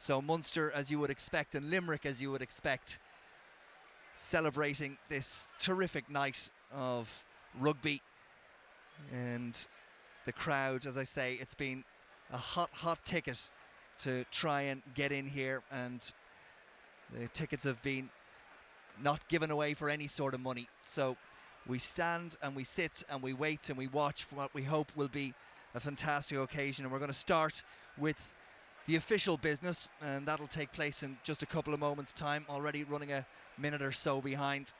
So Munster, as you would expect, and Limerick, as you would expect, celebrating this terrific night of rugby. And the crowd, as I say, it's been a hot ticket to try and get in here, and the tickets have been not given away for any sort of money. So we stand and we sit and we wait and we watch for what we hope will be a fantastic occasion. And we're going to start with the official business, and that'll take place in just a couple of moments' time. Already running a minute or so behind.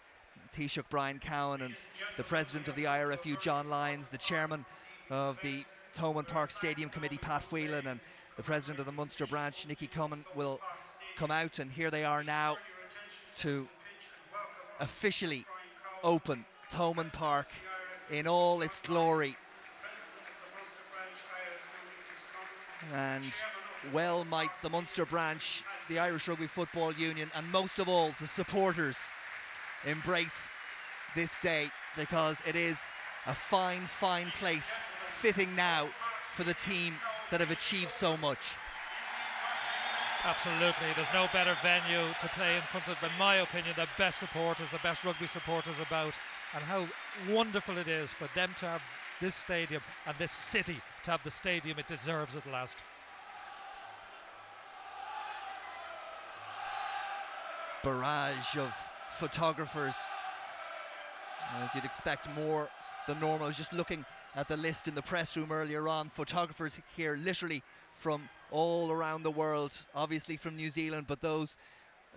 Taoiseach Brian Cowan and the president of the IRFU, John Lyons, the chairman of the Thomond Park Stadium Committee, Pat Whelan, and the president of the Munster branch, Nicky Cummin, will come out, and here they are now to officially open Thomond Park in all its glory. And well might the Munster branch, the Irish Rugby Football Union, and most of all the supporters embrace this day, because it is a fine place, fitting now for the team that have achieved so much. Absolutely, there's no better venue to play in front of, in my opinion, the best supporters, the best rugby supporters about, and how wonderful it is for them to have this stadium and this city to have the stadium it deserves at last. Barrage of photographers, as you'd expect, more than normal. I was just looking at the list in the press room earlier on. Photographers here literally from all around the world, obviously from New Zealand, but those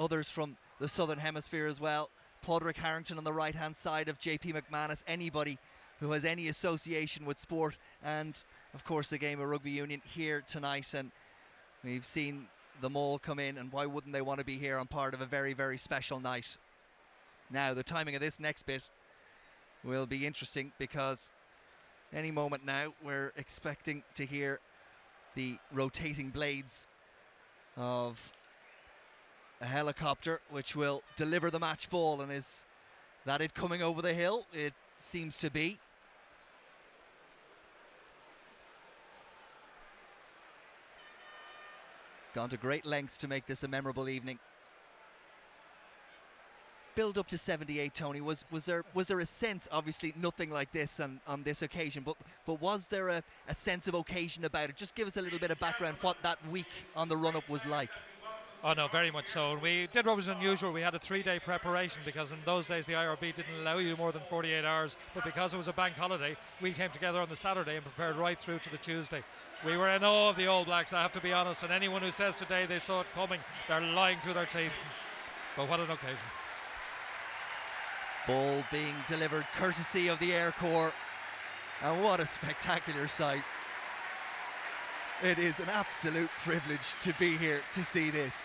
others from the Southern Hemisphere as well. Padraig Harrington on the right hand side of JP McManus, anybody who has any association with sport and of course the game of rugby union here tonight. And we've seen them all come in, and why wouldn't they want to be here on part of a very special night. Now the timing of this next bit will be interesting, because any moment now we're expecting to hear the rotating blades of a helicopter which will deliver the match ball. And is that it coming over the hill? It seems to be. Gone to great lengths to make this a memorable evening. Build up to 78, Tony. Was there a sense, obviously nothing like this on this occasion, but was there a sense of occasion about it? Just give us a little bit of background what that week on the run-up was like. Oh no, very much so. We did what was unusual. We had a 3-day preparation, because in those days the IRB didn't allow you more than 48 hours, but because it was a bank holiday, we came together on the Saturday and prepared right through to the Tuesday. We were in awe of the All Blacks, I have to be honest, and anyone who says today they saw it coming, they're lying through their teeth. But what an occasion. Ball being delivered courtesy of the Air Corps, and what a spectacular sight. It is an absolute privilege to be here to see this.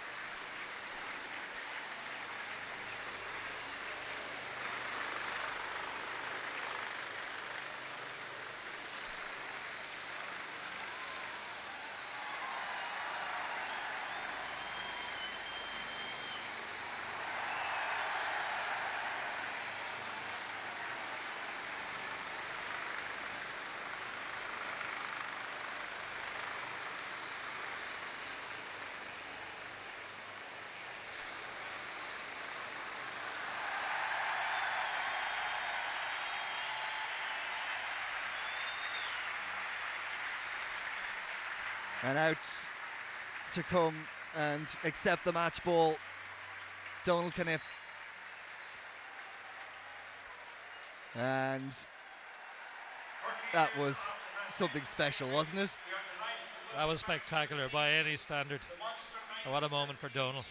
And out to come and accept the match ball, Donal Caniff. And that was something special, wasn't it? That was spectacular by any standard. And what a moment for Donal.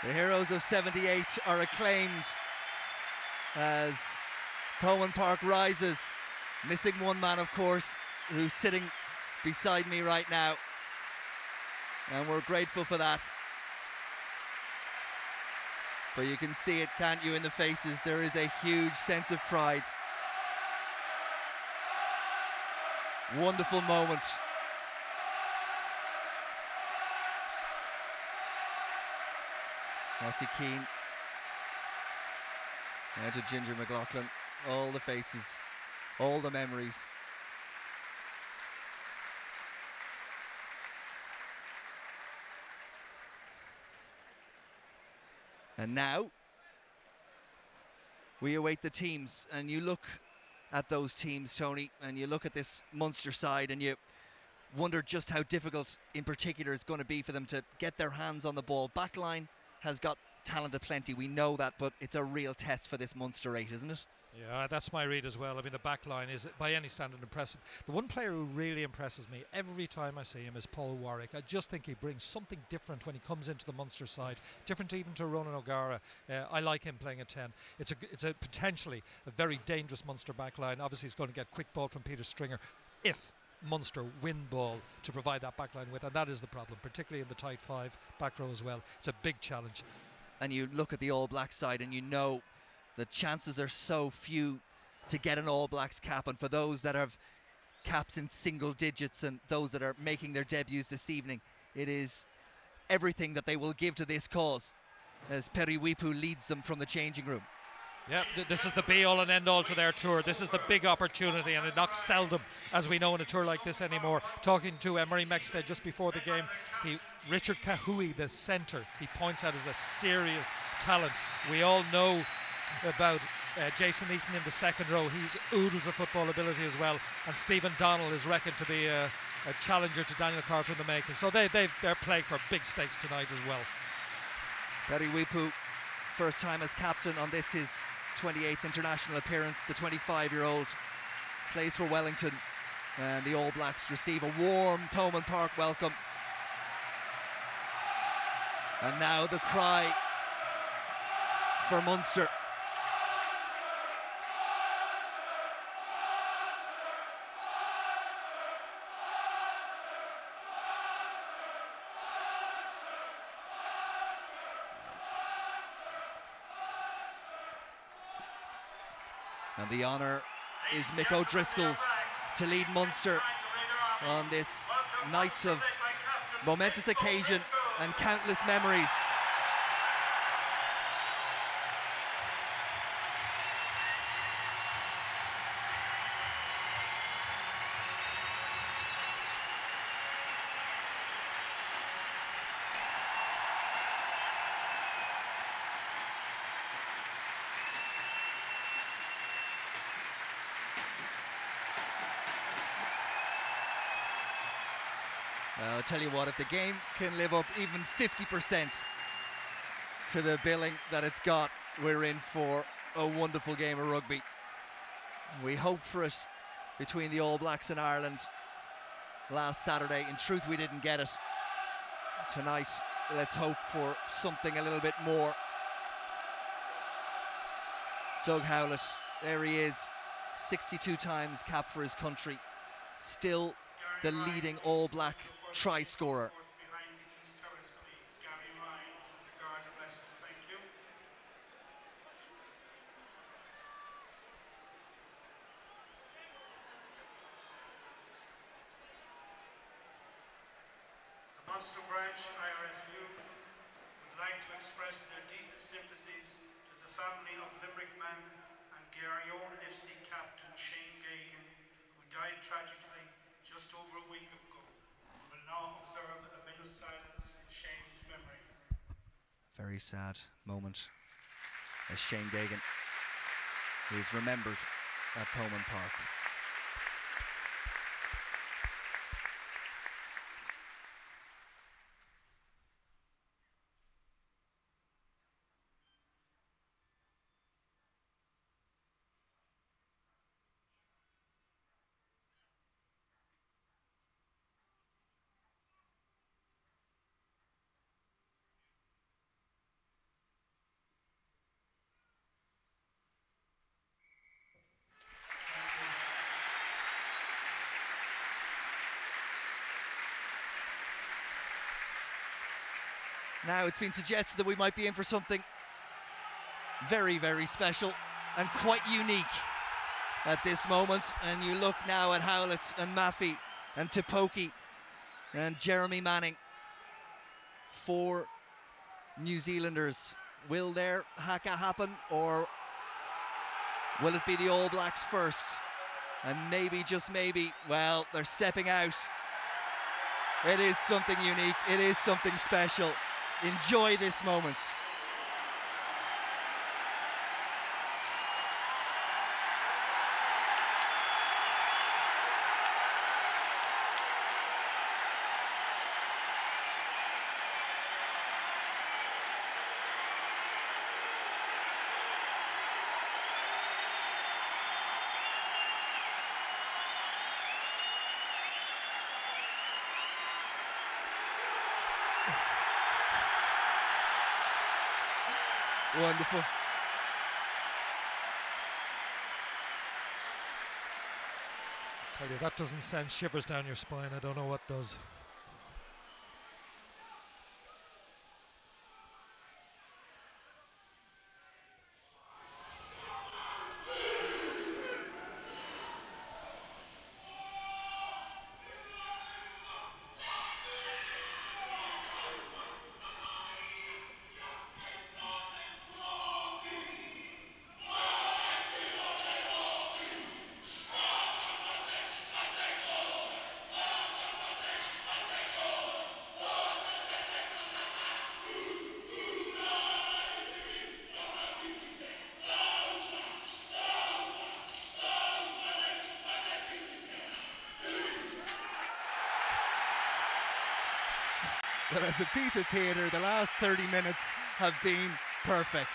The heroes of 78 are acclaimed as Thomond Park rises. Missing one man, of course, who's sitting beside me right now. And we're grateful for that. But you can see it, can't you, in the faces? There is a huge sense of pride. Wonderful moment. Cassie Keane. Now to Ginger McLaughlin. All the faces, all the memories. And now we await the teams, and you look at those teams, Tony, and you look at this Munster side, and you wonder just how difficult in particular it's going to be for them to get their hands on the ball. Backline has got talent aplenty, we know that, but it's a real test for this Munster 8, isn't it? Yeah, that's my read as well. I mean, the back line is, by any standard, impressive. The one player who really impresses me every time I see him is Paul Warwick. I just think he brings something different when he comes into the Munster side, different even to Ronan O'Gara. I like him playing at 10. It's a potentially a very dangerous Munster back line. Obviously, he's going to get quick ball from Peter Stringer if Munster win ball to provide that back line with, and that is the problem, particularly in the tight 5 back row as well. It's a big challenge. And you look at the All Blacks side and you know the chances are so few to get an All Blacks cap, and for those that have caps in single digits and those that are making their debuts this evening, it is everything that they will give to this cause as Peri Wipu leads them from the changing room. Yeah, this is the be-all and end-all to their tour. This is the big opportunity, and it's not seldom, as we know, in a tour like this anymore. Talking to Murray Mexted just before the game, Richard Kahui, the centre, he points out as a serious talent. We all know about Jason Eaton in the second row. He's oodles of football ability as well, and Stephen Donnell is reckoned to be a challenger to Daniel Carter in the making. So they're playing for big stakes tonight as well. Peri Wipu, first time as captain on this, his 28th international appearance. The 25-year-old plays for Wellington, and the All Blacks receive a warm Thomond Park welcome. And now the cry for Munster. And the honour is Mick O'Driscoll's to lead Munster on this night of momentous occasion and countless memories. I'll tell you what, if the game can live up even 50% to the billing that it's got, we're in for a wonderful game of rugby. We hoped for it between the All Blacks and Ireland last Saturday. In truth, we didn't get it. Tonight, let's hope for something a little bit more. Doug Howlett, there he is, 62 times cap for his country, still the leading All Black try scorer. The Munster branch IRFU would like to express their deepest sympathies to the family of Limerick man and Garryowen FC captain Shane Gagan, who died tragically just over a week ago. We will now observe a minute's silence in Shane's memory. Very sad moment as Shane Gagan is remembered at Thomond Park. Now it's been suggested that we might be in for something very, very special and quite unique at this moment. And you look now at Howlett and Maffey and Tipoki and Jeremy Manning, 4 New Zealanders. Will their haka happen, or will it be the All Blacks first? And maybe, just maybe, well, they're stepping out. It is something unique. It is something special. Enjoy this moment. Wonderful. I tell you, that doesn't send shivers down your spine. I don't know what does. But as a piece of theatre, the last 30 minutes have been perfect.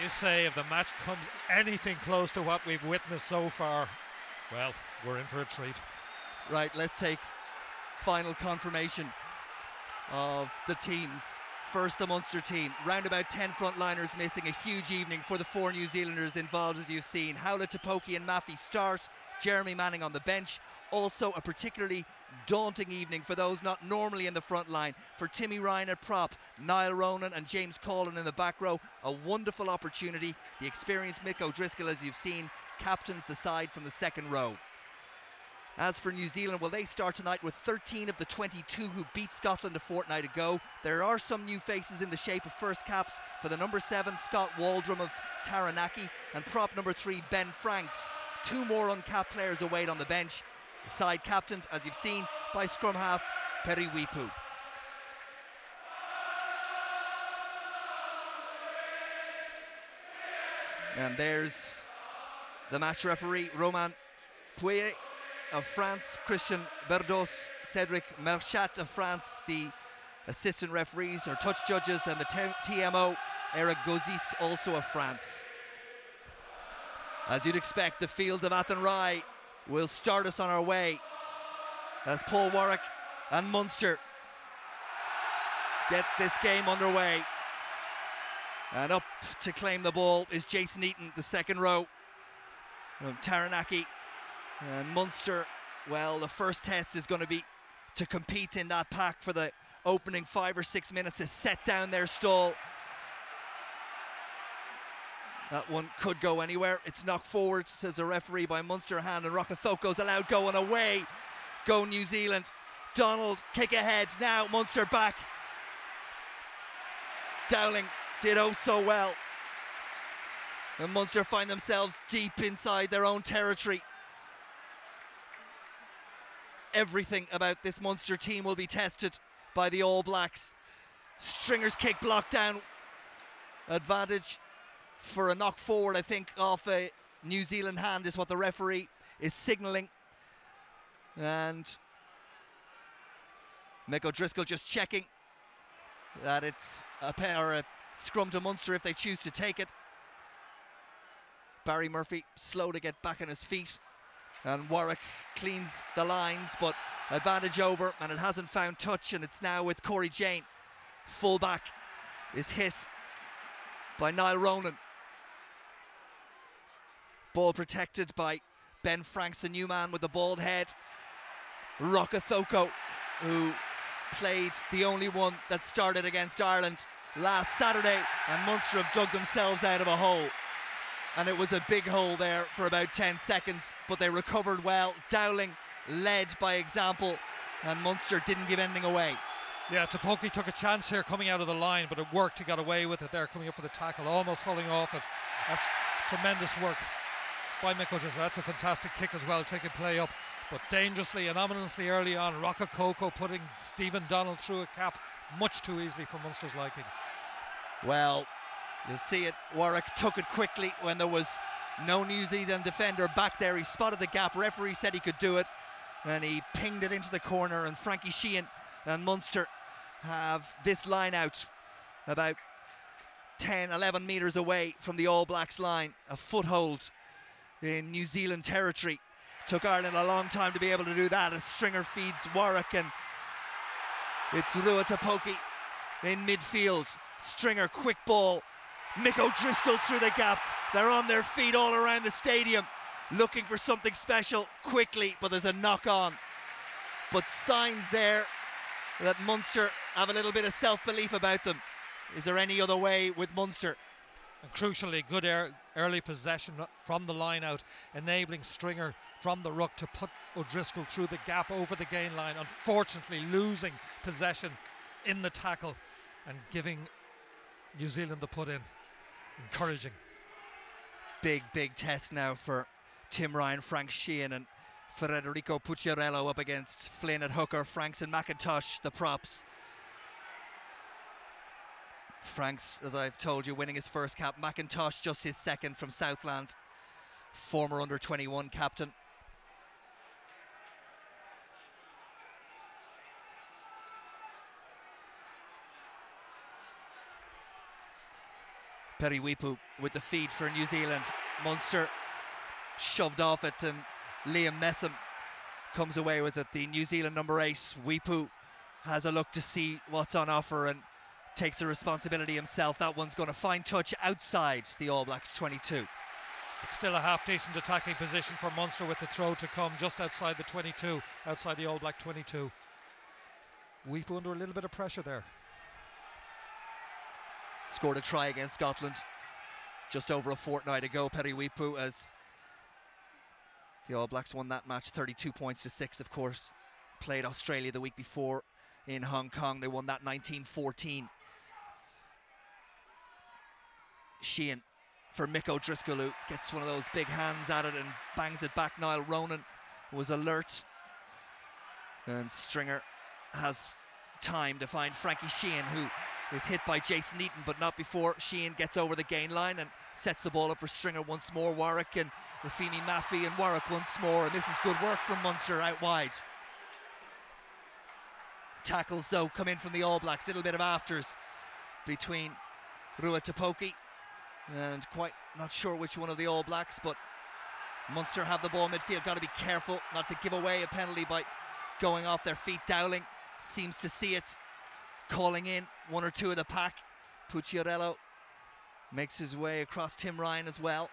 You say if the match comes anything close to what we've witnessed so far, well, we're in for a treat. Right, let's take final confirmation of the teams. First, the Munster team. Round about 10 frontliners missing. A huge evening for the 4 New Zealanders involved, as you've seen. Howlett, Tupoki and Maffey start. Jeremy Manning on the bench. Also a particularly daunting evening for those not normally in the front line. For Timmy Ryan at prop, Niall Ronan and James Collin in the back row. A wonderful opportunity. The experienced Mick O'Driscoll, as you've seen, captains the side from the second row. As for New Zealand, well, they start tonight with 13 of the 22 who beat Scotland a fortnight ago. There are some new faces in the shape of first caps for the number 7, Scott Waldrum of Taranaki, and prop number 3, Ben Franks. 2 more uncapped players await on the bench. The side captained, as you've seen, by scrum half Peri Wipu. And there's the match referee, Roman Pouillet of France, Christian Berdos, Cedric Merchat of France, the assistant referees or touch judges, and the TMO, Eric Gozis, also of France. As you'd expect, the field of Athenry will start us on our way as Paul Warwick and Munster get this game underway. And up to claim the ball is Jason Eaton, the second row from Taranaki. And Munster, well, the first test is going to be to compete in that pack for the opening 5 or 6 minutes to set down their stall. That one could go anywhere. It's knocked forward, says the referee, by Munster hand, and Rokathoko's allowed go, and away go New Zealand. Donald, kick ahead, now Munster back. Dowling did oh so well. And Munster find themselves deep inside their own territory. Everything about this Munster team will be tested by the All Blacks. Stringer's kick blocked down. Advantage for a knock forward, I think, off a New Zealand hand is what the referee is signalling. And Mick O'Driscoll just checking that it's a scrum to Munster if they choose to take it. Barry Murphy slow to get back on his feet, and Warwick cleans the lines, but advantage over, and it hasn't found touch, and it's now with Corey Jane. Fullback is hit by Niall Ronan. Ball protected by Ben Franks, the new man with the bald head. Rokathoco, who played the only one that started against Ireland last Saturday, and Munster have dug themselves out of a hole. And it was a big hole there for about 10 seconds, but they recovered well. Dowling led by example, and Munster didn't give anything away. Yeah, Topoki took a chance here coming out of the line, but it worked. He got away with it there, coming up for the tackle, almost falling off it. That's tremendous work by Miko. That's a fantastic kick as well, taking play up, but dangerously and ominously early on. Rockakoko putting Stephen Donald through a cap much too easily for Munster's liking. Well, you'll see it. Warwick took it quickly when there was no New Zealand defender back there. He spotted the gap. Referee said he could do it, and he pinged it into the corner. And Frankie Sheehan and Munster have this line out about 10, 11 metres away from the All Blacks line. A foothold in New Zealand territory. Took Ireland a long time to be able to do that as Stringer feeds Warwick, and it's Rua Topoki in midfield. Stringer, quick ball. Mick O'Driscoll through the gap. They're on their feet all around the stadium looking for something special quickly, but there's a knock on. But signs there that Munster have a little bit of self-belief about them. Is there any other way with Munster? And crucially, good early possession from the line out, enabling Stringer from the ruck to put O'Driscoll through the gap over the gain line. Unfortunately, losing possession in the tackle and giving New Zealand the put in. Encouraging. Big test now for Tim Ryan, Frank Sheehan and Federico Pucciarello up against Flynn at hooker. Franks and McIntosh, the props. Franks, as I've told you, winning his first cap. McIntosh just his second from Southland. Former under-21 captain. Periwipu with the feed for New Zealand. Munster shoved off it, and Liam Messam comes away with it. The New Zealand number 8, Wipu, has a look to see what's on offer and takes the responsibility himself. That one's going to find touch outside the All Blacks 22. It's still a half-decent attacking position for Munster with the throw to come just outside the 22, outside the All Black 22. Wipu under a little bit of pressure there. Scored a try against Scotland just over a fortnight ago, Periwipu, as the All Blacks won that match 32 points to 6, of course. Played Australia the week before in Hong Kong. They won that 19-14. Sheehan for Mick O'Driscoll, who gets one of those big hands at it and bangs it back. Niall Ronan was alert, and Stringer has time to find Frankie Sheehan, who is hit by Jason Eaton, but not before Sheehan gets over the gain line and sets the ball up for Stringer once more. Warwick and Ifeimi Mafi and Warwick once more, and this is good work from Munster out wide. Tackles though come in from the All Blacks, a little bit of afters between Rua Topoki and quite not sure which one of the All Blacks, but Munster have the ball midfield. Got to be careful not to give away a penalty by going off their feet. Dowling seems to see it, calling in one or two of the pack. Pucciarello makes his way across Tim Ryan as well.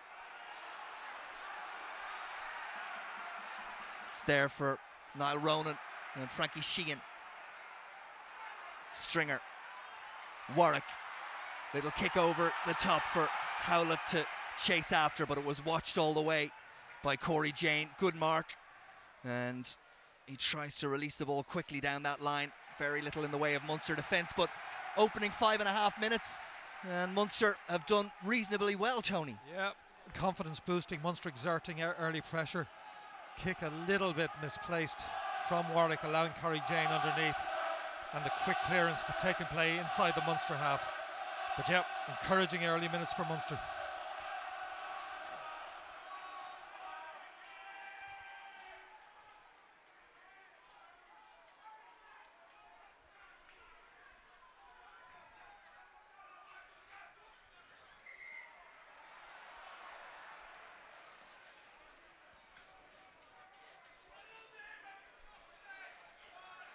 It's there for Niall Ronan and Frankie Sheehan. Stringer, Warwick, little kick over the top for Howlett to chase after, but it was watched all the way by Corey Jane. Good mark, and he tries to release the ball quickly down that line. Very little in the way of Munster defence, but opening 5.5 minutes, and Munster have done reasonably well, Tony. Yeah, confidence boosting, Munster exerting early pressure. Kick a little bit misplaced from Warwick, allowing Corey Jane underneath, and the quick clearance taking play inside the Munster half. But yeah, encouraging early minutes for Munster.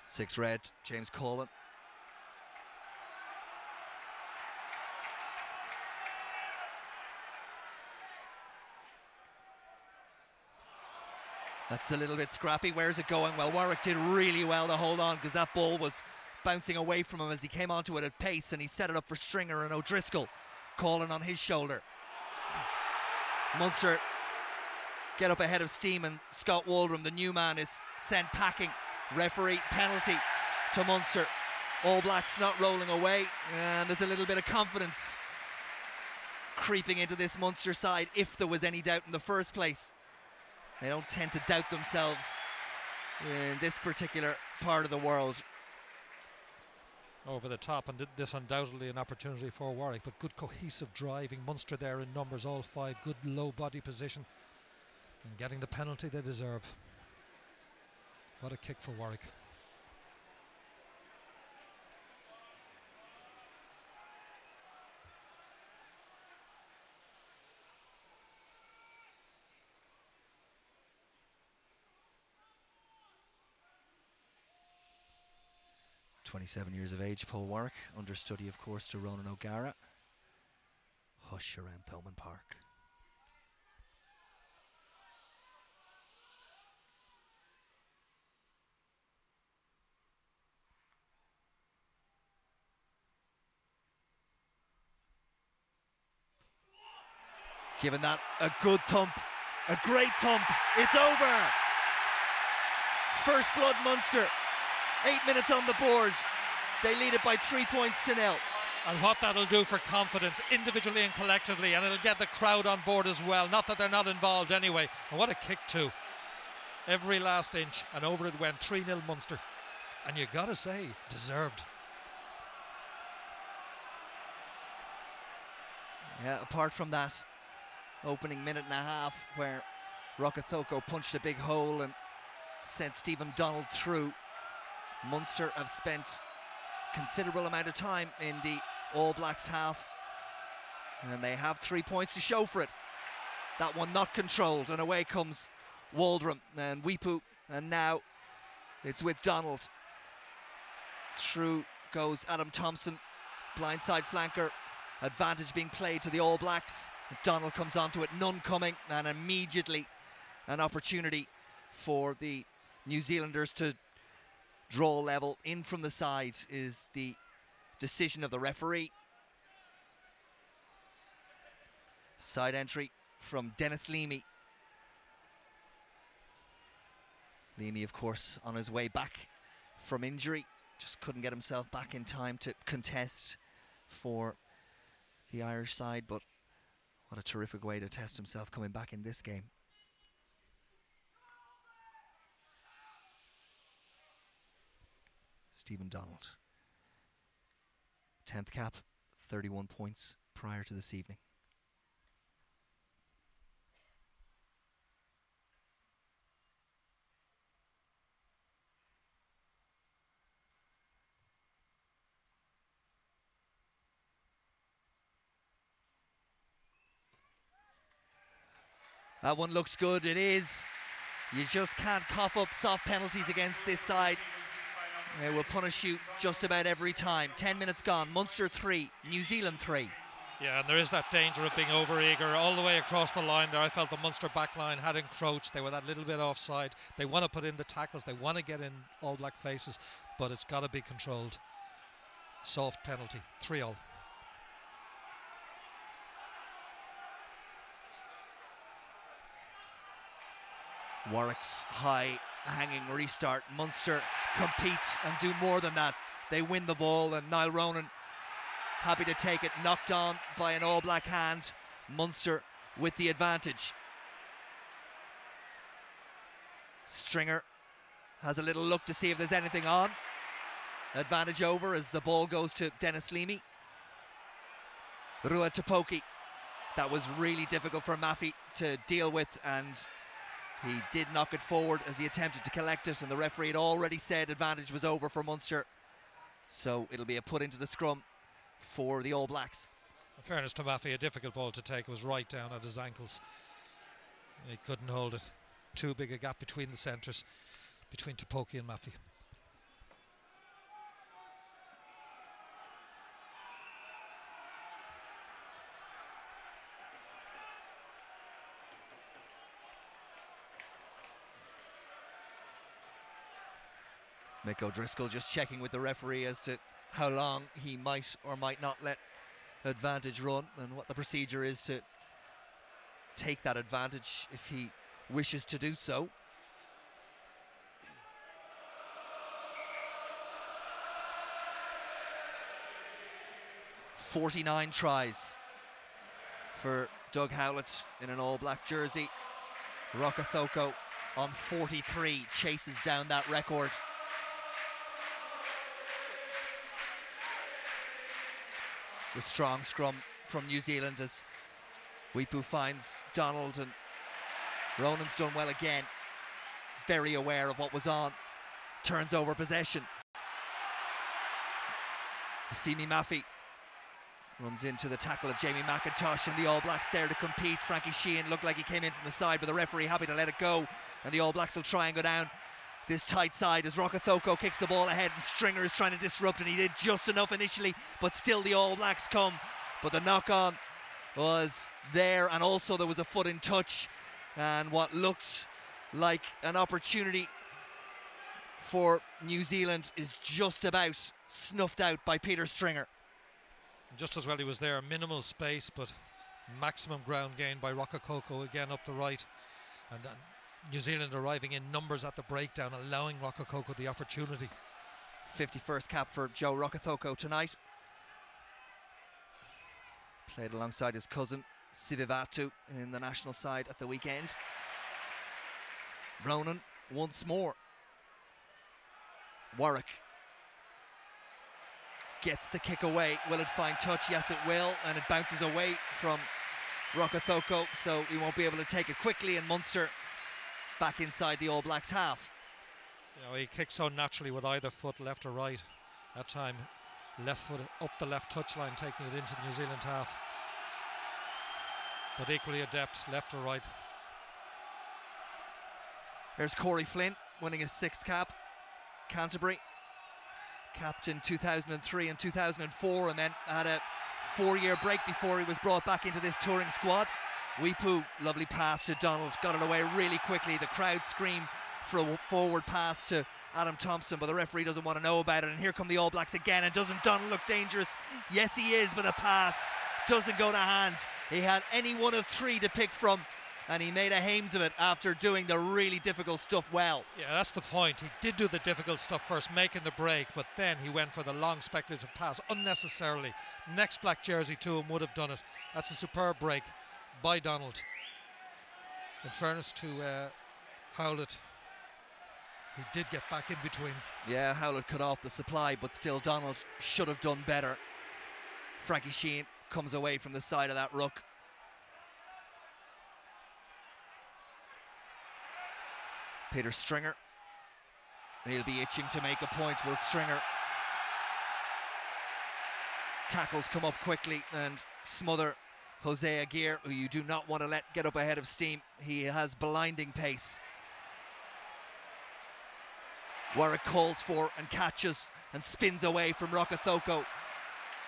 Six red, James Collin. That's a little bit scrappy. Where's it going? Well, Warwick did really well to hold on, because that ball was bouncing away from him as he came onto it at pace, and he set it up for Stringer and O'Driscoll calling on his shoulder. Munster get up ahead of steam, and Scott Waldrum, the new man, is sent packing. Referee penalty to Munster. All Blacks not rolling away, and there's a little bit of confidence creeping into this Munster side if there was any doubt in the first place. They don't tend to doubt themselves in this particular part of the world. Over the top, and this undoubtedly an opportunity for Warwick, but good cohesive driving. Munster there in numbers, all five, good low body position, and getting the penalty they deserve. What a kick for Warwick. "27 years of age, Paul Warwick, understudy of course to Ronan O'Gara. Hush around Thomond Park." Given that a good thump, a great thump, it's over. First blood Munster, 8 minutes on the board. They lead it by 3 points to 0. And what that'll do for confidence, individually and collectively, and it'll get the crowd on board as well. Not that they're not involved anyway. And what a kick too. Every last inch, and over it went. 3-0 Munster. And you gotta say, deserved. Yeah, apart from that opening minute and a half where Rokathoko punched a big hole and sent Stephen Donald through, Munster have spent considerable amount of time in the All Blacks half, and they have 3 points to show for it. That one not controlled, and away comes Waldrum and Weepu, and now it's with Donald. Through goes Adam Thompson, blindside flanker, advantage being played to the All Blacks. Donald comes onto it, none coming, and immediately an opportunity for the New Zealanders to draw level. In from the side is the decision of the referee. Side entry from Dennis Leamy. Leamy, of course, on his way back from injury, just couldn't get himself back in time to contest for the Irish side, but what a terrific way to test himself coming back in this game. Stephen Donald, 10th cap, 31 points prior to this evening. That one looks good, it is. You just can't cough up soft penalties against this side. They will punish you just about every time. 10 minutes gone, Munster 3, New Zealand 3. Yeah, and there is that danger of being over-eager all the way across the line there. I felt the Munster back line had encroached. They were that little bit offside. They want to put in the tackles. They want to get in All Black faces, but it's got to be controlled. Soft penalty, 3-0. Warwick's high hanging restart. Munster compete and do more than that. They win the ball, and Niall Ronan happy to take it, knocked on by an All Black hand. Munster with the advantage. Stringer has a little look to see if there's anything on. Advantage over as the ball goes to Dennis Leamy. Rua Tupoki. That was really difficult for Maffey to deal with, and he did knock it forward as he attempted to collect it, and the referee had already said advantage was over for Munster. So it'll be a put into the scrum for the All Blacks. In fairness to Maffey, a difficult ball to take. It was right down at his ankles. He couldn't hold it. Too big a gap between the centres, between Tupoki and Maffey. Mick O'Driscoll just checking with the referee as to how long he might or might not let advantage run, and what the procedure is to take that advantage if he wishes to do so. 49 tries for Doug Howlett in an all-black jersey. Rokathoko on 43 chases down that record. It's a strong scrum from New Zealand as Wipu finds Donald, and Ronan's done well again. Very aware of what was on. Turns over possession. Femi Mafi runs into the tackle of Jamie McIntosh, and the All Blacks there to compete. Frankie Sheehan looked like he came in from the side, but the referee happy to let it go, and the All Blacks will try and go down this tight side as Rokathoko kicks the ball ahead, and Stringer is trying to disrupt, and he did just enough initially, but still the All Blacks come. But the knock-on was there, and also there was a foot in touch, and what looked like an opportunity for New Zealand is just about snuffed out by Peter Stringer. Just as well he was there, minimal space, but maximum ground gain by Rokathoko again up the right, and New Zealand arriving in numbers at the breakdown, allowing Rokathoko the opportunity. 51st cap for Joe Rokathoko tonight. Played alongside his cousin Sivivatu in the national side at the weekend. Ronan once more. Warwick gets the kick away. Will it find touch? Yes, it will, and it bounces away from Rokathoko, so we won't be able to take it quickly, and Munster back inside the All Blacks half. You know, he kicks so naturally with either foot, left or right. That time, left foot up the left touchline, taking it into the New Zealand half. But equally adept, left or right. There's Corey Flynn winning his 6th cap. Canterbury, capped in 2003 and 2004, and then had a 4-year break before he was brought back into this touring squad. Wipu, lovely pass to Donald, got it away really quickly. The crowd scream for a forward pass to Adam Thompson, but the referee doesn't want to know about it, and here come the All Blacks again, and doesn't Donald look dangerous? Yes, he is, but the pass doesn't go to hand. He had any one of 3 to pick from, and he made a hames of it after doing the really difficult stuff well. Yeah, that's the point. He did do the difficult stuff first, making the break, but then he went for the long speculative pass unnecessarily. Next black jersey to him would have done it. That's a superb break by Donald. In fairness to Howlett, he did get back in between. Yeah, Howlett cut off the supply, but still Donald should have done better. Frankie Sheehan comes away from the side of that ruck. Peter Stringer, he'll be itching to make a point. Will Stringer? Tackles come up quickly and smother Jose Aguirre, who you do not want to let get up ahead of steam. He has blinding pace. Warwick calls for and catches and spins away from Rokathoko.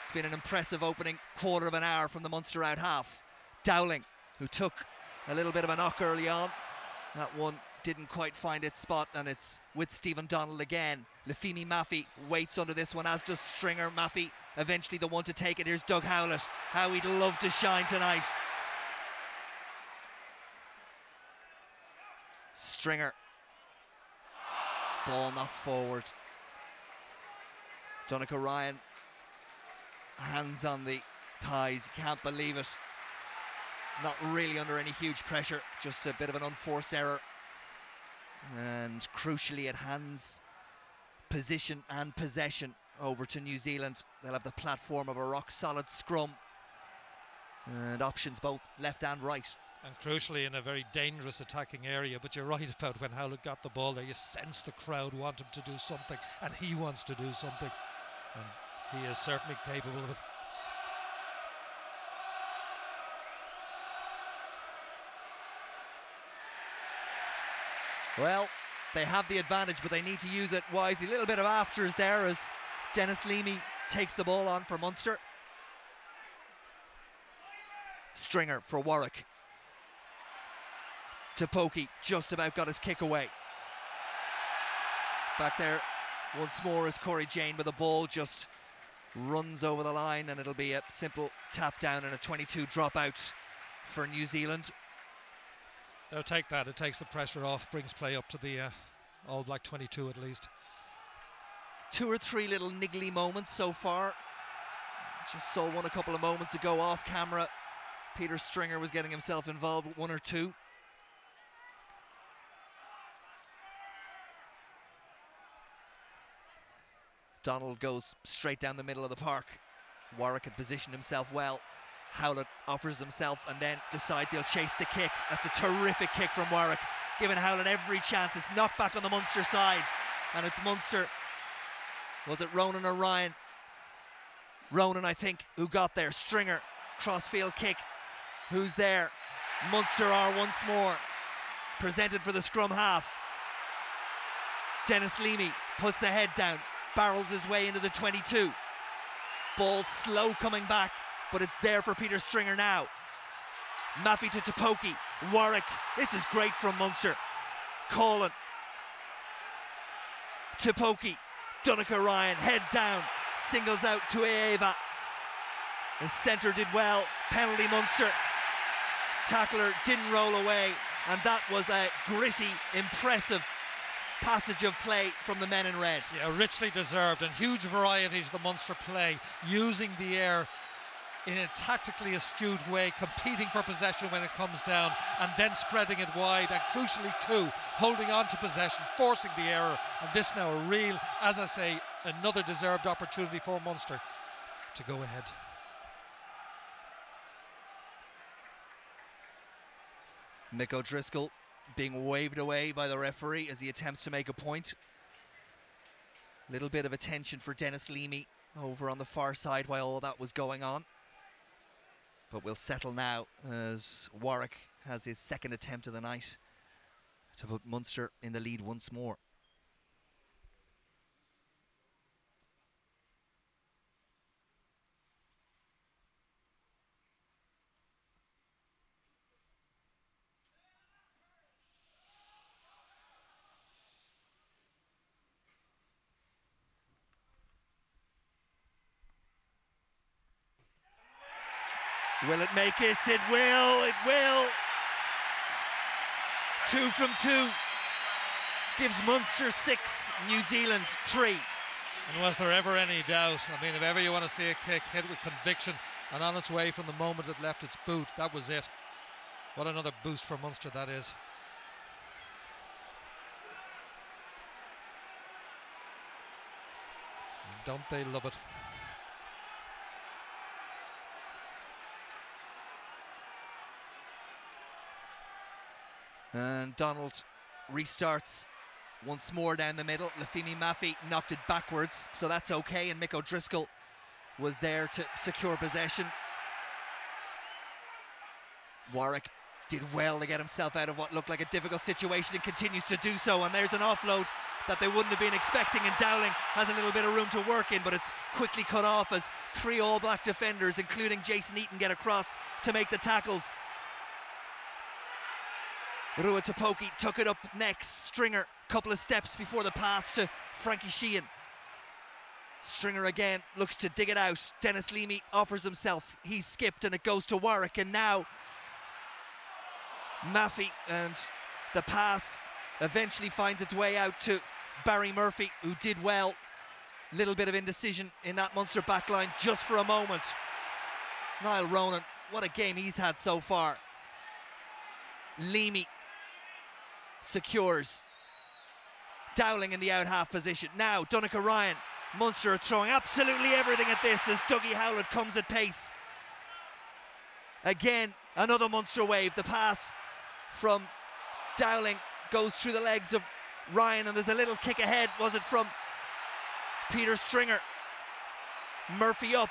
It's been an impressive opening quarter of an hour from the Munster out half. Dowling, who took a little bit of a knock early on. That one didn't quite find its spot, and it's with Stephen Donald again. Lefemi Mafi waits under this one, as does Stringer. Mafi eventually the one to take it. Here's Doug Howlett. How he'd love to shine tonight. Stringer. Ball knocked forward. Donnacha Ryan, hands on the thighs, can't believe it. Not really under any huge pressure, just a bit of an unforced error. And crucially, it hands position and possession over to New Zealand. They'll have the platform of a rock-solid scrum and options both left and right. And crucially in a very dangerous attacking area. But you're right about when Howlett got the ball there, you sense the crowd want him to do something, and he wants to do something, and he is certainly capable of it. Well, they have the advantage, but they need to use it wisely. A little bit of afters there as Dennis Leamy takes the ball on for Munster. Stringer for Warwick. Topoki just about got his kick away. Back there once more is Corey Jane, but the ball just runs over the line, and it'll be a simple tap down and a 22 drop out for New Zealand. They'll take that. It takes the pressure off, brings play up to the All Black 22 at least. 2 or 3 little niggly moments so far. Just saw one a couple of moments ago off camera. Peter Stringer was getting himself involved with one or two. Donald goes straight down the middle of the park. Warwick had positioned himself well. Howlett offers himself and then decides he'll chase the kick. That's a terrific kick from Warwick, giving Howlett every chance. It's knocked back on the Munster side, and it's Munster. Was it Ronan or Ryan? Ronan, I think, who got there. Stringer, crossfield kick. Who's there? Munster are once more presented for the scrum half. Dennis Leamy puts the head down, barrels his way into the 22. Ball slow coming back, but it's there for Peter Stringer now. Maffey to Tapoki. Warwick. This is great from Munster. Colin. Tapoki. Dunica Ryan. Head down. Singles out to Aeva. The centre did well. Penalty Munster. Tackler didn't roll away. And that was a gritty, impressive passage of play from the men in red. Yeah, richly deserved, and huge varieties the Munster play, using the air in a tactically astute way, competing for possession when it comes down, and then spreading it wide, and crucially too, holding on to possession, forcing the error. And this now a real, as I say, another deserved opportunity for Munster to go ahead. Mick O'Driscoll being waved away by the referee as he attempts to make a point. Little bit of attention for Dennis Leamy over on the far side while all that was going on. But we'll settle now as Warwick has his second attempt of the night to put Munster in the lead once more. Will it make it? It will, it will. 2 from 2. Gives Munster 6, New Zealand 3. And was there ever any doubt? I mean, if ever you want to see a kick hit with conviction and on its way from the moment it left its boot, that was it. What another boost for Munster that is. Don't they love it? And Donald restarts once more down the middle. Lafemi Maffey knocked it backwards, so that's okay, and Mick O'Driscoll was there to secure possession. Warwick did well to get himself out of what looked like a difficult situation and continues to do so, and there's an offload that they wouldn't have been expecting, and Dowling has a little bit of room to work in, but it's quickly cut off as 3 All Black defenders, including Jason Eaton, get across to make the tackles. Rua Tapoki took it up next. Stringer, couple of steps before the pass to Frankie Sheehan. Stringer again looks to dig it out. Dennis Leamy offers himself. He's skipped and it goes to Warwick, and now Maffey, and the pass eventually finds its way out to Barry Murphy, who did well. Little bit of indecision in that Munster backline just for a moment. Niall Ronan, what a game he's had so far. Leamy secures. Dowling in the out half position. Now Dunica Ryan. Munster are throwing absolutely everything at this as Dougie Howlett comes at pace. Again, another Munster wave. The pass from Dowling goes through the legs of Ryan, and there's a little kick ahead. Was it from Peter Stringer? Murphy up.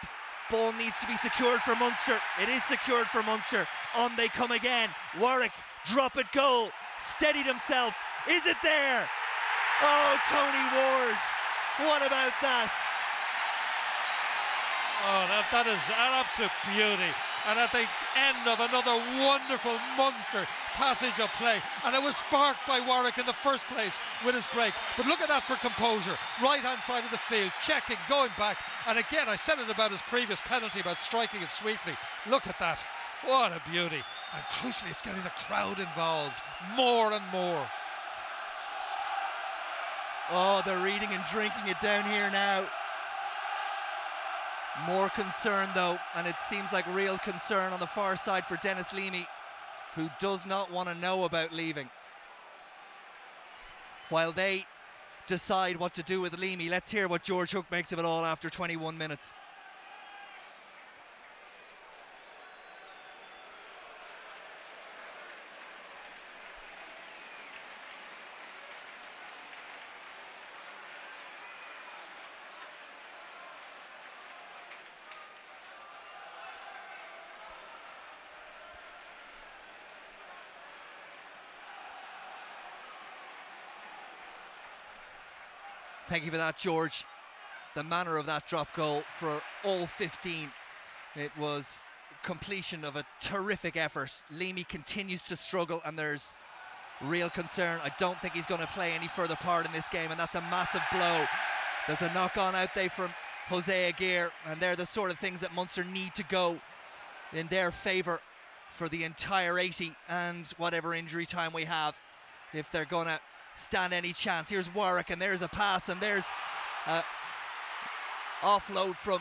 Ball needs to be secured for Munster. It is secured for Munster. On they come again. Warwick, drop it goal. Steadied himself. Is it there? Oh, Tony Ward. What about that? Oh, that is an absolute beauty. And at the end of another wonderful Munster passage of play. And it was sparked by Warwick in the first place with his break. But look at that for composure. Right-hand side of the field, checking, going back. And again, I said it about his previous penalty, about striking it sweetly. Look at that. What a beauty. And crucially, it's getting the crowd involved more and more. Oh, they're eating and drinking it down here now. More concern though, and it seems like real concern on the far side for Dennis Leamy, who does not want to know about leaving. While they decide what to do with Leamy, let's hear what George Hook makes of it all after 21 minutes. Thank you for that, George. The manner of that drop goal for all 15. It was completion of a terrific effort. Leamy continues to struggle and there's real concern. I don't think he's going to play any further part in this game, and that's a massive blow. There's a knock-on out there from Jose Aguirre, and they're the sort of things that Munster need to go in their favour for the entire 80 and whatever injury time we have, if they're going to stand any chance. Here's Warwick, and there's a pass, and there's a offload from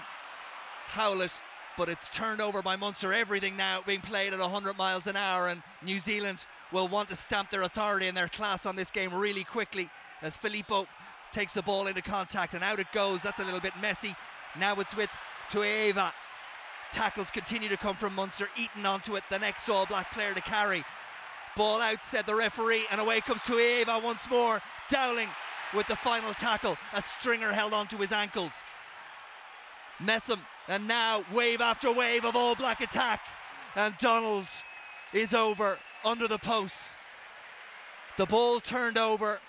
Howlett, but it's turned over by Munster. Everything now being played at 100 miles an hour, and New Zealand will want to stamp their authority and their class on this game really quickly as Filippo takes the ball into contact, and out it goes. That's a little bit messy. Now it's with Tueva. Tackles continue to come from Munster, eaten onto it, the next All Black player to carry. Ball out, said the referee, and away comes Tueva once more. Dowling with the final tackle. A stringer held onto his ankles. Messam, and now wave after wave of All Black attack. And Donald is over under the posts. The ball turned over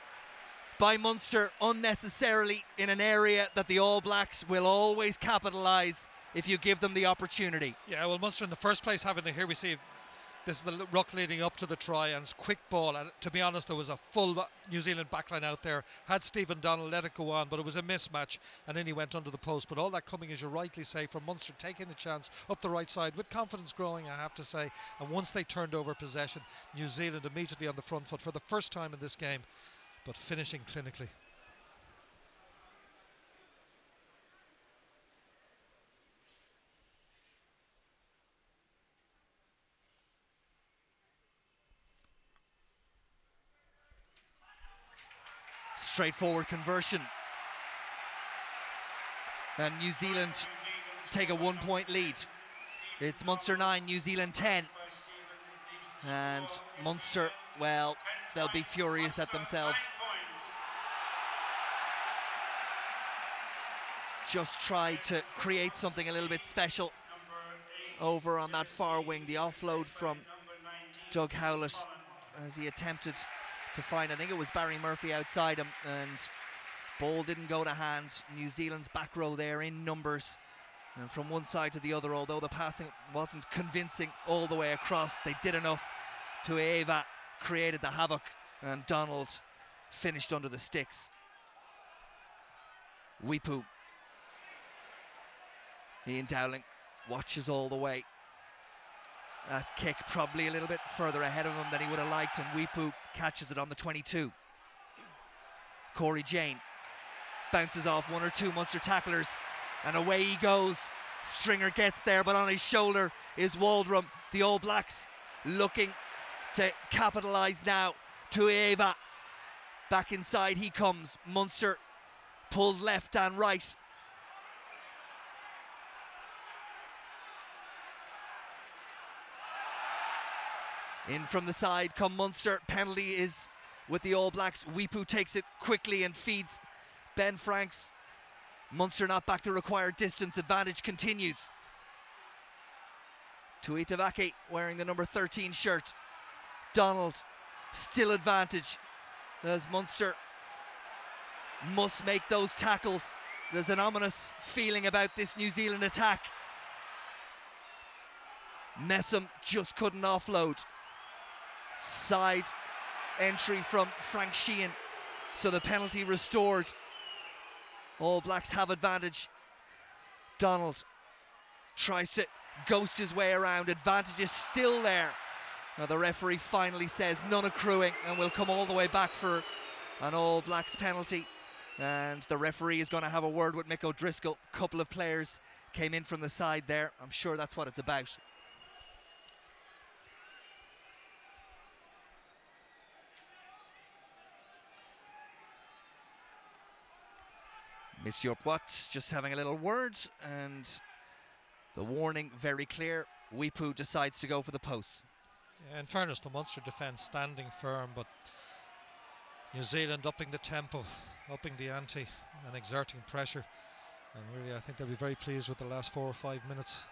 by Munster unnecessarily in an area that the All Blacks will always capitalise if you give them the opportunity. Yeah, well, Munster in the first place having here we see this is the ruck leading up to the try, and it's quick ball, and to be honest there was a full New Zealand backline out there. Had Stephen Donald let it go on, but it was a mismatch, and then he went under the post. But all that coming, as you rightly say, from Munster taking the chance up the right side with confidence growing, I have to say. And once they turned over possession, New Zealand immediately on the front foot for the first time in this game, but finishing clinically. Straightforward conversion, and New Zealand take a 1-point lead. It's Munster 9, New Zealand 10, and Munster, well, they'll be furious at themselves. Just tried to create something a little bit special over on that far wing. The offload from Doug Howlett as he attempted to find, I think it was Barry Murphy outside him, and ball didn't go to hand. New Zealand's back row there in numbers, and from one side to the other, although the passing wasn't convincing all the way across, they did enough. Tueva created the havoc, and Donald finished under the sticks. Weepu. Ian Dowling watches all the way. That kick probably a little bit further ahead of him than he would have liked, and Weepu catches it on the 22. Corey Jane bounces off one or two Munster tacklers, and away he goes. Stringer gets there, but on his shoulder is Waldrum. The All Blacks looking to capitalise now. Tueva back inside he comes. Munster pulled left and right. In from the side come Munster. Penalty is with the All Blacks. Weepu takes it quickly and feeds Ben Franks. Munster not back to required distance. Advantage continues. Tuitavake wearing the number 13 shirt. Donald still advantage as Munster must make those tackles. There's an ominous feeling about this New Zealand attack. Messam just couldn't offload. Side entry from Frank Sheehan, so the penalty restored. All Blacks have advantage. Donald tries to ghost his way around. Advantage is still there. Now the referee finally says none accruing, and we'll come all the way back for an All Blacks penalty. And the referee is going to have a word with Mick O'Driscoll. Couple of players came in from the side there. I'm sure that's what it's about. Monsieur Poit just having a little word, and the warning very clear. Weepu decides to go for the post. Yeah, in fairness, the Munster defence standing firm, but New Zealand upping the tempo, upping the ante and exerting pressure. And really, I think they'll be very pleased with the last 4 or 5 minutes.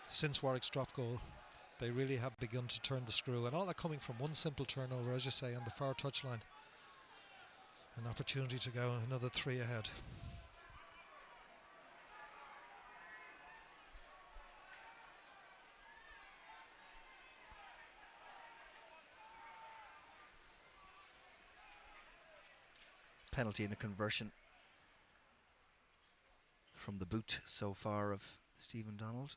Since Warwick's drop goal, they really have begun to turn the screw, and all that coming from one simple turnover, as you say, on the far touchline. An opportunity to go another 3 ahead. Penalty and a conversion from the boot so far of Stephen Donald.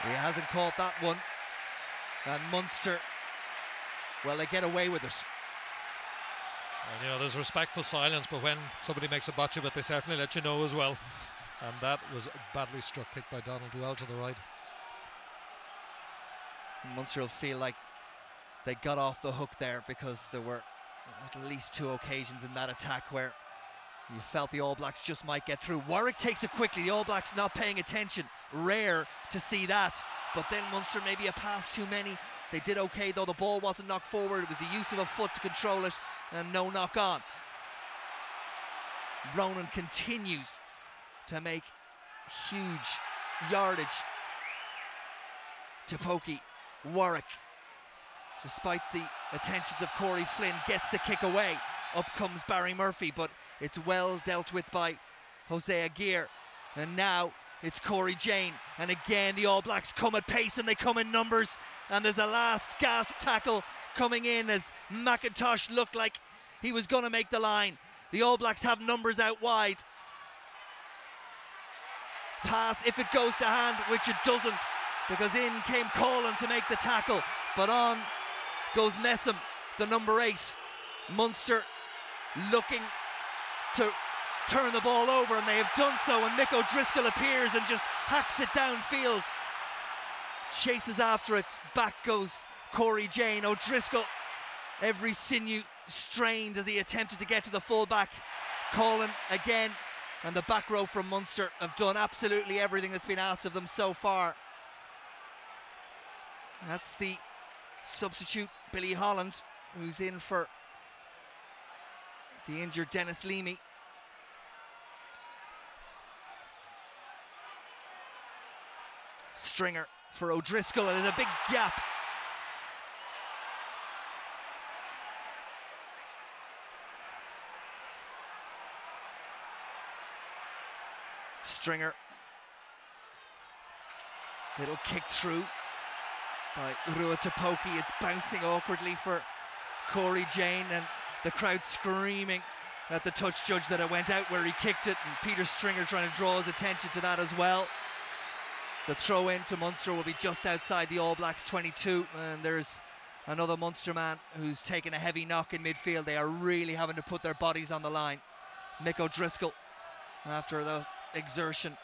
He hasn't caught that one. And Munster, well, they get away with it. And, you know, there's respectful silence, but when somebody makes a botch of it, they certainly let you know as well. And that was a badly struck kick by Donald, well to the right. Munster will feel like they got off the hook there, because there were at least 2 occasions in that attack where you felt the All Blacks just might get through. Warwick takes it quickly, the All Blacks not paying attention. Rare to see that. But then Munster maybe a pass too many. They did okay though, the ball wasn't knocked forward. It was the use of a foot to control it, and no knock on. Ronan continues to make huge yardage. Tupoki, Warwick, despite the attentions of Corey Flynn, gets the kick away. Up comes Barry Murphy, but it's well dealt with by Jose Aguirre. And now it's Corey Jane, and again the All Blacks come at pace and they come in numbers, and there's a last gasp tackle coming in as McIntosh looked like he was going to make the line. The All Blacks have numbers out wide. Pass if it goes to hand, which it doesn't, because in came Colin to make the tackle, but on goes Messam, the number 8. Munster looking to turn the ball over, and they have done so, and Mick O'Driscoll appears and just hacks it downfield. Chases after it, back goes Corey Jane. O'Driscoll, every sinew strained as he attempted to get to the full-back. Colin again, and the back row from Munster have done absolutely everything that's been asked of them so far. That's the substitute, Billy Holland, who's in for the injured Dennis Leamy. Stringer for O'Driscoll, and there's a big gap. Stringer, little kick through by Rua Tupoki. It's bouncing awkwardly for Corey Jane, and the crowd screaming at the touch judge that it went out where he kicked it, and Peter Stringer trying to draw his attention to that as well. The throw in to Munster will be just outside the All Blacks 22, and there's another Munster man who's taken a heavy knock in midfield. They are really having to put their bodies on the line. Mick O'Driscoll, after the exertion.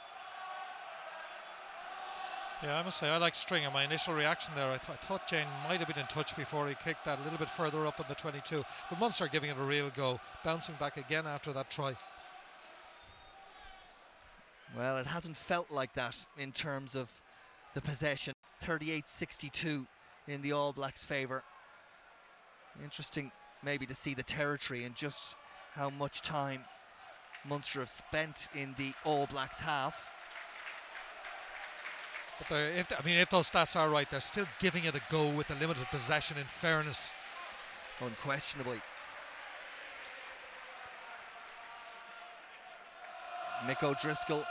Yeah, I must say, I like Stringer. My initial reaction there, I thought Jane might have been in touch before he kicked that a little bit further up in the 22. But Munster giving it a real go, bouncing back again after that try. Well, it hasn't felt like that in terms of the possession. 38-62 in the All Blacks' favour. Interesting maybe to see the territory and just how much time Munster have spent in the All Blacks half. But if those stats are right, they're still giving it a go with the limited possession, in fairness. Unquestionably. Mick O'Driscoll,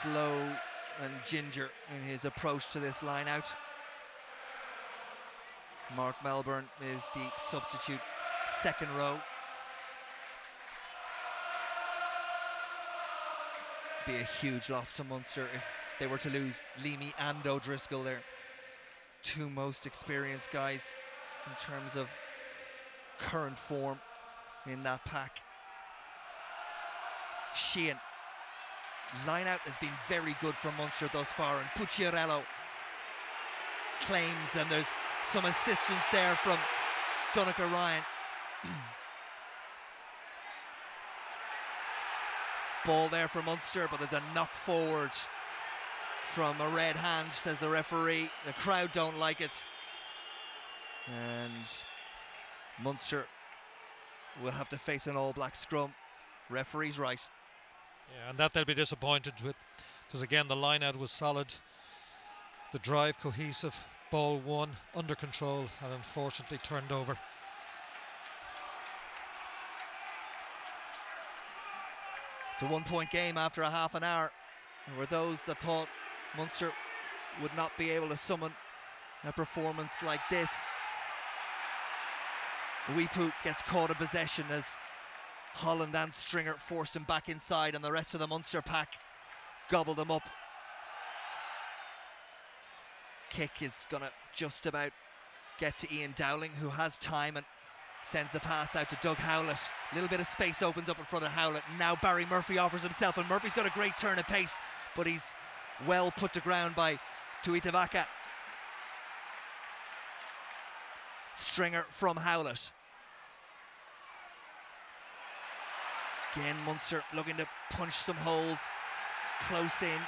slow and ginger in his approach to this line out. Mark Melbourne is the substitute second row. Be a huge loss to Munster if they were to lose Leamy and O'Driscoll, their two most experienced guys in terms of current form in that pack. Sheehan, line-out has been very good for Munster thus far, and Pucciarello claims, and there's some assistance there from Donnacha Ryan. Ball there for Munster, but there's a knock forward from a red hand, says the referee. The crowd don't like it, and Munster will have to face an all-black scrum. Referee's right. Yeah, and that they'll be disappointed with, because again the line out was solid, the drive cohesive, ball won, under control, and unfortunately turned over. It's a 1-point game after a half an hour. There were those that thought Munster would not be able to summon a performance like this. Weepu gets caught in possession as Holland and Stringer forced him back inside, and the rest of the Munster pack gobbled him up. Kick is gonna just about get to Ian Dowling, who has time and sends the pass out to Doug Howlett. A little bit of space opens up in front of Howlett. Now Barry Murphy offers himself, and Murphy's got a great turn of pace, but he's well put to ground by Tuitavaka. Stringer from Howlett. Again, Munster looking to punch some holes close in.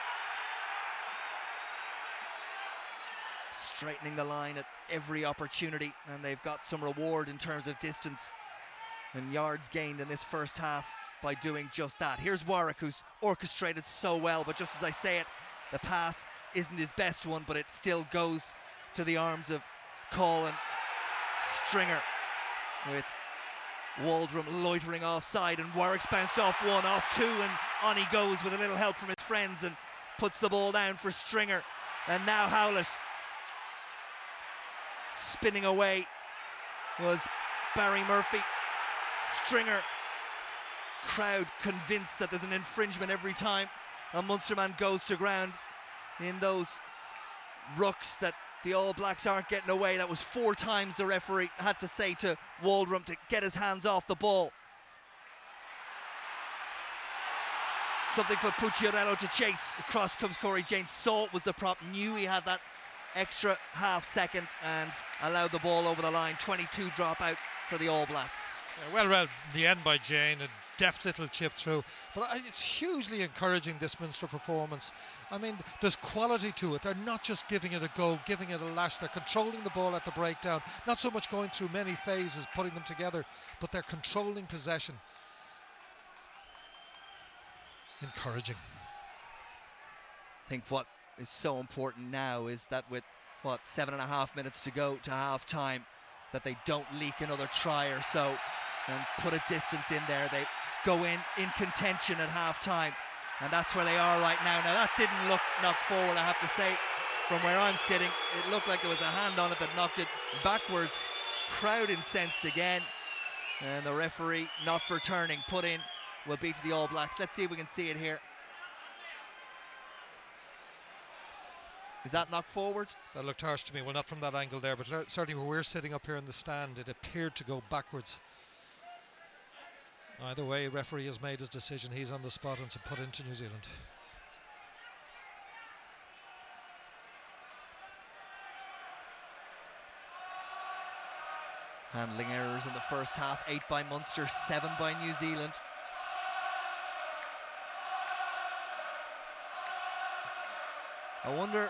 Straightening the line at every opportunity, and they've got some reward in terms of distance and yards gained in this first half by doing just that. Here's Warwick, who's orchestrated so well, but just as I say it, the pass isn't his best one, but it still goes to the arms of Colin Stringer, with Waldrum loitering offside, and Warwick's bounced off one, off two, and on he goes with a little help from his friends and puts the ball down for Stringer. And now Howlett. Spinning away was Barry Murphy. Stringer, crowd convinced that there's an infringement every time a Munsterman goes to ground in those rucks, that the All Blacks aren't getting away. That was 4 times the referee had to say to Waldrum to get his hands off the ball. Something for Pucciarello to chase. Across comes Corey James, saw it was the prop, knew he had that extra half second, and allowed the ball over the line. 22 drop out for the All Blacks. Yeah, well read in the end by Jane, a deft little chip through, but it's hugely encouraging, this Munster performance. I mean, there's quality to it. They're not just giving it a go, giving it a lash. They're controlling the ball at the breakdown, not so much going through many phases, putting them together, but they're controlling possession. Encouraging. I think what is so important now is that with 7.5 minutes to go to half time, that they don't leak another try or so and put a distance in there. They go in contention at half time, and that's where they are right now. Now that didn't look knocked forward, I have to say. From where I'm sitting, it looked like there was a hand on it that knocked it backwards. Crowd incensed again, and the referee not for turning, put in, will be to the All Blacks. Let's see if we can see it here. Is that knocked forward? That looked harsh to me. Well, not from that angle there, but certainly where we're sitting up here in the stand, it appeared to go backwards. Either way, referee has made his decision. He's on the spot and it's put into New Zealand. Handling errors in the first half, 8 by Munster, 7 by New Zealand. I wonder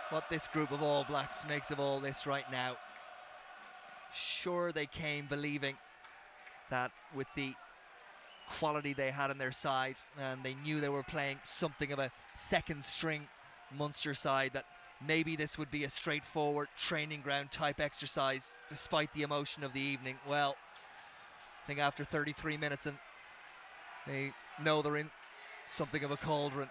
what this group of All Blacks makes of all this right now. Sure, they came believing that with the quality they had on their side, and they knew they were playing something of a second string Munster side, that maybe this would be a straightforward training ground type exercise despite the emotion of the evening. Well, I think after 33 minutes and they know they're in something of a cauldron.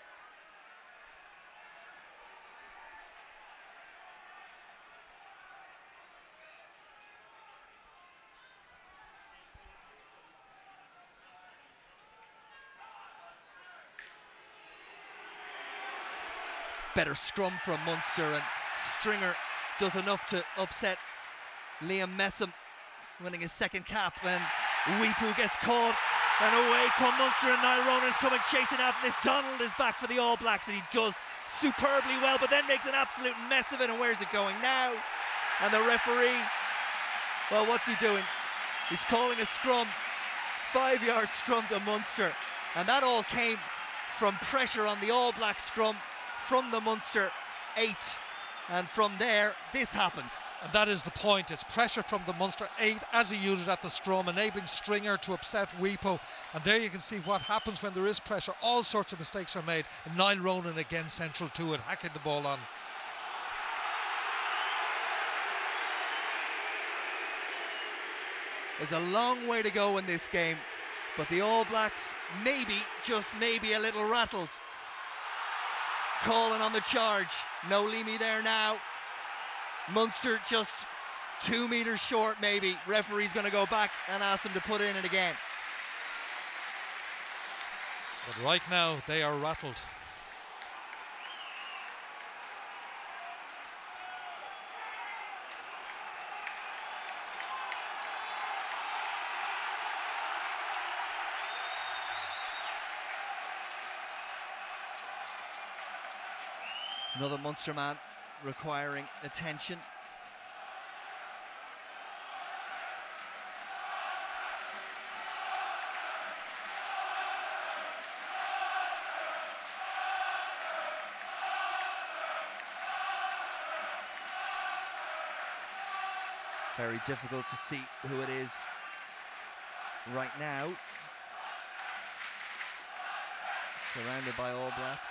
better scrum from Munster, and Stringer does enough to upset Liam Messam, winning his second cap, and Weepu gets caught, and away come Munster, and Niall Ronan's coming chasing after this. Donald is back for the All Blacks, and he does superbly well, but then makes an absolute mess of it. And where's it going now? And the referee, well, what's he doing? He's calling a scrum, 5-yard scrum to Munster, and that all came from pressure on the All Black scrum from the Munster 8, and from there this happened. And that is the point. It's pressure from the Munster 8 as a unit at the scrum, enabling Stringer to upset Weepu. And there you can see what happens when there is pressure. All sorts of mistakes are made. And Niall Ronan again central to it, hacking the ball on. There's a long way to go in this game, but the All Blacks maybe, just maybe, a little rattled. Calling on the charge. No Leamy there now. Munster just 2 meters short maybe. Referee's going to go back and ask him to put it in again. But right now they are rattled. Another Munster man requiring attention. Very difficult to see who it is right now. Surrounded by All Blacks.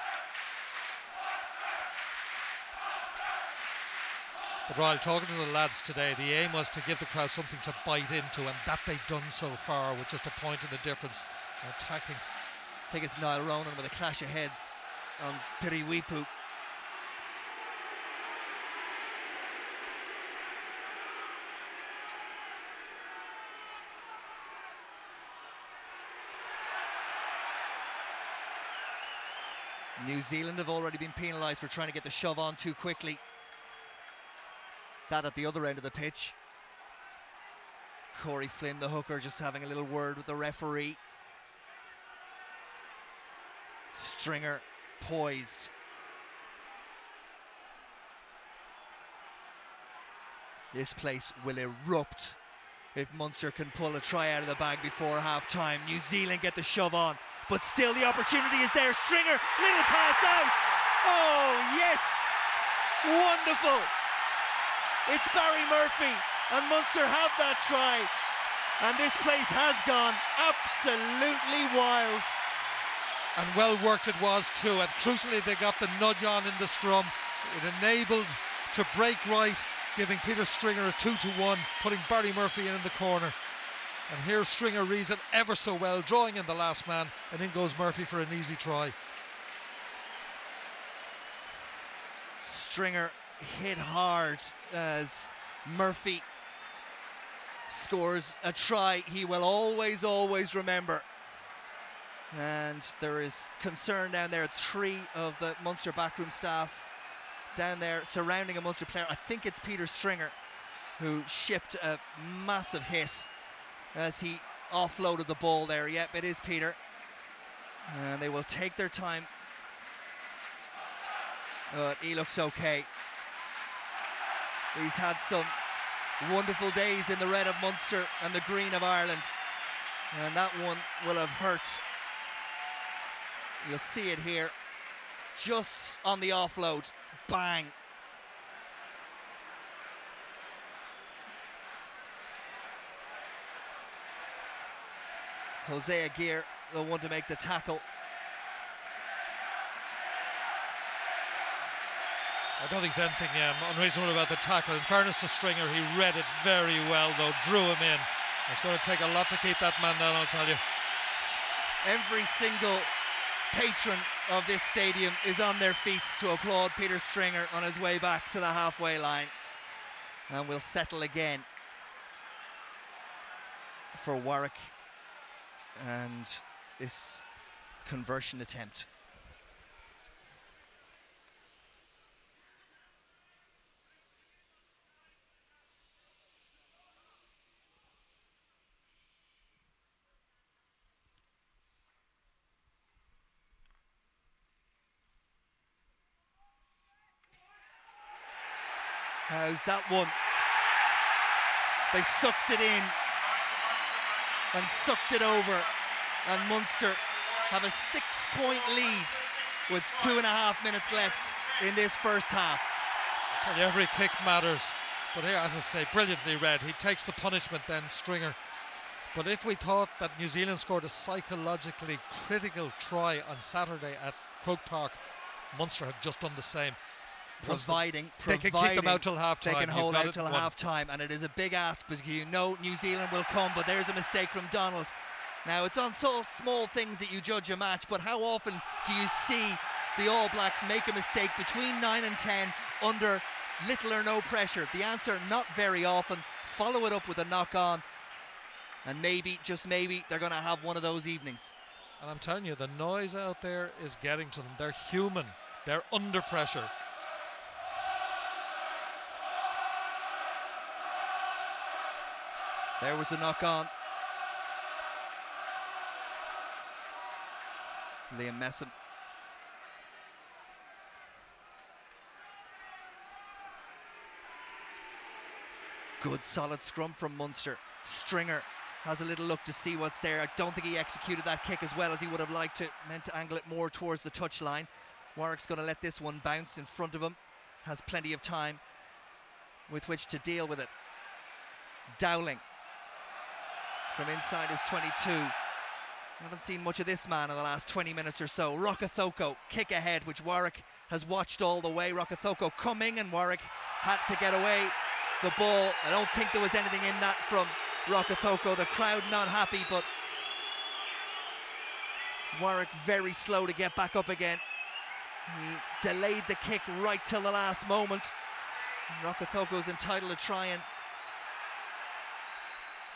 But while talking to the lads today, the aim was to give the crowd something to bite into, and that they've done so far, with just a point in the difference. Attacking. I think it's Niall Ronan with a clash of heads on Piri Weepu. New Zealand have already been penalised for trying to get the shove on too quickly. That at the other end of the pitch. Corey Flynn, the hooker, just having a little word with the referee. Stringer poised. This place will erupt if Munster can pull a try out of the bag before half-time. New Zealand get the shove on, but still the opportunity is there. Stringer, little pass out. Oh, yes. Wonderful. It's Barry Murphy, and Munster have that try. And this place has gone absolutely wild. And well worked it was too, and crucially they got the nudge on in the scrum. It enabled to break right, giving Peter Stringer a 2-1, putting Barry Murphy in the corner. And here Stringer reads it ever so well, drawing in the last man, and in goes Murphy for an easy try. Stringer hit hard as Murphy scores a try he will always, always remember. And there is concern down there. 3 of the Munster backroom staff down there surrounding a Munster player. I think it's Peter Stringer who shipped a massive hit as he offloaded the ball there. Yep, it is Peter. And they will take their time. But he looks okay. He's had some wonderful days in the red of Munster and the green of Ireland. And that one will have hurt. You'll see it here. Just on the offload. Bang. Hosea Gear, the one to make the tackle. I don't think there's anything unreasonable about the tackle. In fairness to Stringer, he read it very well, though, drew him in. It's going to take a lot to keep that man down, I'll tell you. Every single patron of this stadium is on their feet to applaud Peter Stringer on his way back to the halfway line. And we'll settle again for Warwick and this conversion attempt. How's that one? They sucked it in and sucked it over, and Munster have a 6-point lead with 2.5 minutes left in this first half. I tell you, every kick matters. But here, as I say, brilliantly read. He takes the punishment then, Stringer. But if we thought that New Zealand scored a psychologically critical try on Saturday at Croke Park, Munster have just done the same. Providing they can keep them out till half time. They can hold out till half time, and it is a big ask because you know New Zealand will come, but there's a mistake from Donald. Now, it's on so small things that you judge a match, but how often do you see the All Blacks make a mistake between 9 and 10 under little or no pressure? The answer, not very often. Follow it up with a knock-on, and maybe, just maybe, they're going to have one of those evenings. And I'm telling you, the noise out there is getting to them. They're human. They're under pressure. There was the knock-on. Liam Messam. Good solid scrum from Munster. Stringer has a little look to see what's there. I don't think he executed that kick as well as he would have liked to. Meant to angle it more towards the touchline. Warwick's going to let this one bounce in front of him. Has plenty of time with which to deal with it. Dowling from inside his 22. Haven't seen much of this man in the last 20 minutes or so. Rokothoko, kick ahead, which Warwick has watched all the way. Rokothoko coming, and Warwick had to get away the ball. I don't think there was anything in that from Rokothoko. The crowd not happy, but Warwick very slow to get back up again. He delayed the kick right till the last moment. Rokothoko's entitled to try and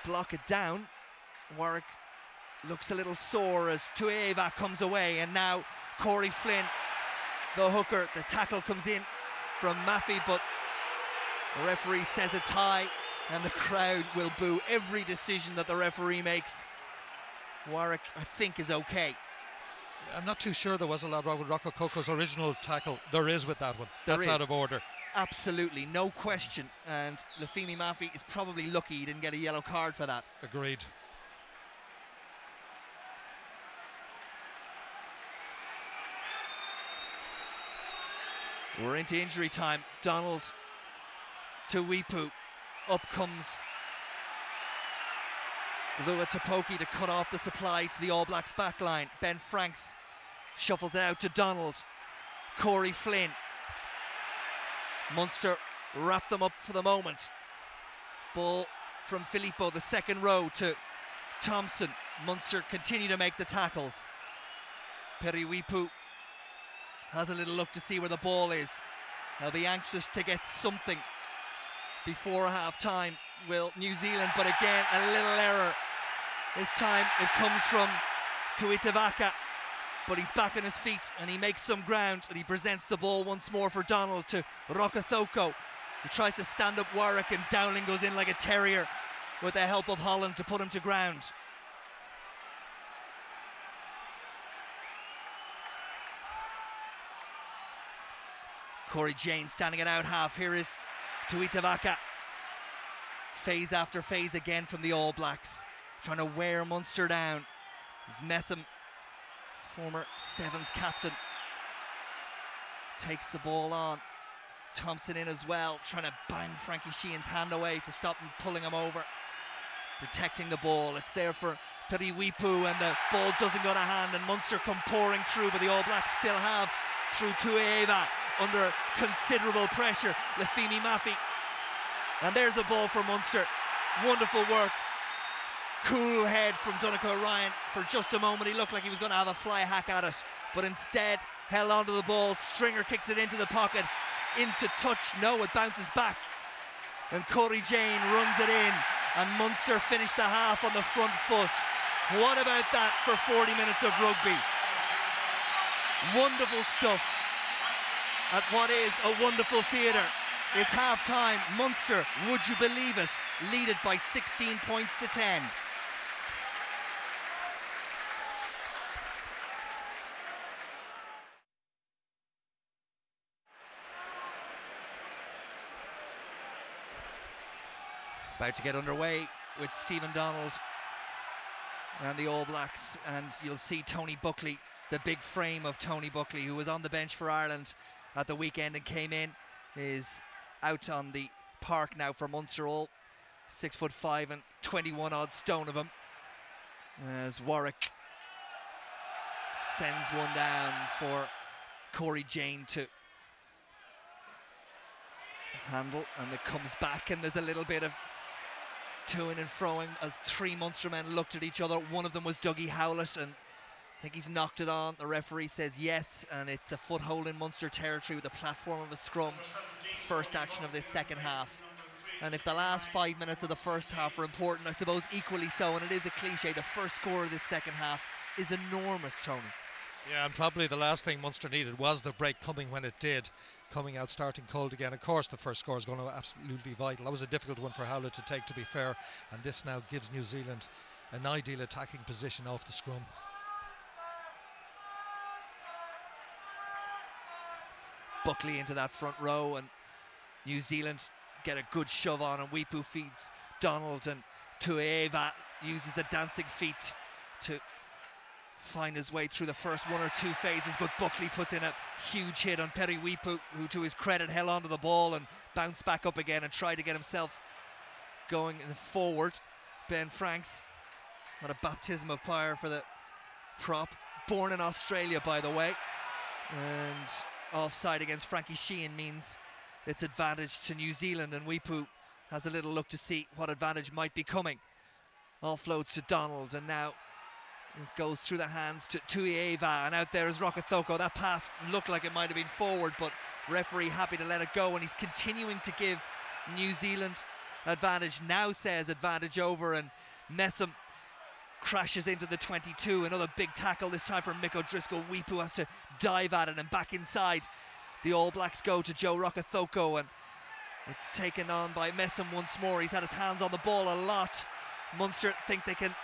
block it down. Warwick looks a little sore as Tueva comes away, and now Corey Flynn, the hooker. The tackle comes in from Maffey, but the referee says it's high, and the crowd will boo every decision that the referee makes. Warwick, I think, is okay. I'm not too sure there was a lot wrong with Rokokoko's original tackle. There is with that one. That's out of order. Absolutely, no question. And Lafemi Maffey is probably lucky he didn't get a yellow card for that. Agreed. We're into injury time. Donald to Wipu. Up comes Lua Tapoki to cut off the supply to the All Blacks backline. Ben Franks shuffles it out to Donald. Corey Flynn. Munster wrap them up for the moment. Ball from Filippo, the second row, to Thompson. Munster continue to make the tackles. Periwipu has a little look to see where the ball is. They'll be anxious to get something before half-time, will New Zealand, but again, a little error. This time it comes from Tuitavaka, but he's back on his feet and he makes some ground, and he presents the ball once more for Donald to Rokothoko. He tries to stand up Warwick, and Dowling goes in like a terrier with the help of Holland to put him to ground. Corey Jane standing it out half. Here is Tuitavaka. Phase after phase again from the All Blacks, trying to wear Munster down. It's Messam, former Sevens captain, takes the ball on. Thompson in as well, trying to bang Frankie Sheehan's hand away to stop him pulling him over. Protecting the ball, it's there for Periwipu, and the ball doesn't go to hand, and Munster come pouring through, but the All Blacks still have through Tueva under considerable pressure. Lafemi Maffey, and there's a ball for Munster. Wonderful work. Cool head from Donegal Ryan. For just a moment he looked like he was going to have a fly hack at it, but instead held onto the ball. Stringer kicks it into the pocket, into touch. No, it bounces back, and Corey Jane runs it in, and Munster finished the half on the front foot. What about that for 40 minutes of rugby? Wonderful stuff at what is a wonderful theatre. It's half-time. Munster, would you believe it, lead it by 16 points to 10. About to get underway with Stephen Donald and the All Blacks, and you'll see Tony Buckley, the big frame of Tony Buckley, who was on the bench for Ireland at the weekend and came in, is out on the park now for Munster. All 6'5" and 21 odd stone of him, as Warwick sends one down for Corey Jane to handle, and it comes back, and there's a little bit of to-ing and froing as three Munster men looked at each other. One of them was Dougie Howlett, and I think he's knocked it on. The referee says yes, and it's a foothold in Munster territory with the platform of a scrum. First action of this second half. And if the last 5 minutes of the first half are important, I suppose equally so, and it is a cliche, the first score of this second half is enormous, Tony. Yeah, and probably the last thing Munster needed was the break coming when it did. Coming out starting cold again. Of course the first score is going to be absolutely vital. That was a difficult one for Howlett to take, to be fair, and this now gives New Zealand an ideal attacking position off the scrum. Buckley into that front row, and New Zealand get a good shove on, and Wipu feeds Donald, and Tueva uses the dancing feet to find his way through the first one or two phases, but Buckley puts in a huge hit on Perry Wipu, who to his credit held onto the ball and bounced back up again and tried to get himself going forward. Ben Franks, what a baptism of fire for the prop, born in Australia by the way, and offside against Frankie Sheehan means it's advantage to New Zealand, and Wipu has a little look to see what advantage might be coming. Offloads to Donald, and now it goes through the hands to Tuieva, and out there is Rokathoko. That pass looked like it might have been forward, but referee happy to let it go, and he's continuing to give New Zealand advantage. Now says advantage over, and Messam crashes into the 22. Another big tackle, this time from Mick O'Driscoll. Wipu has to dive at it, and back inside the All Blacks go to Joe Rokathoko, and it's taken on by Messam once more. He's had his hands on the ball a lot. Munster think they can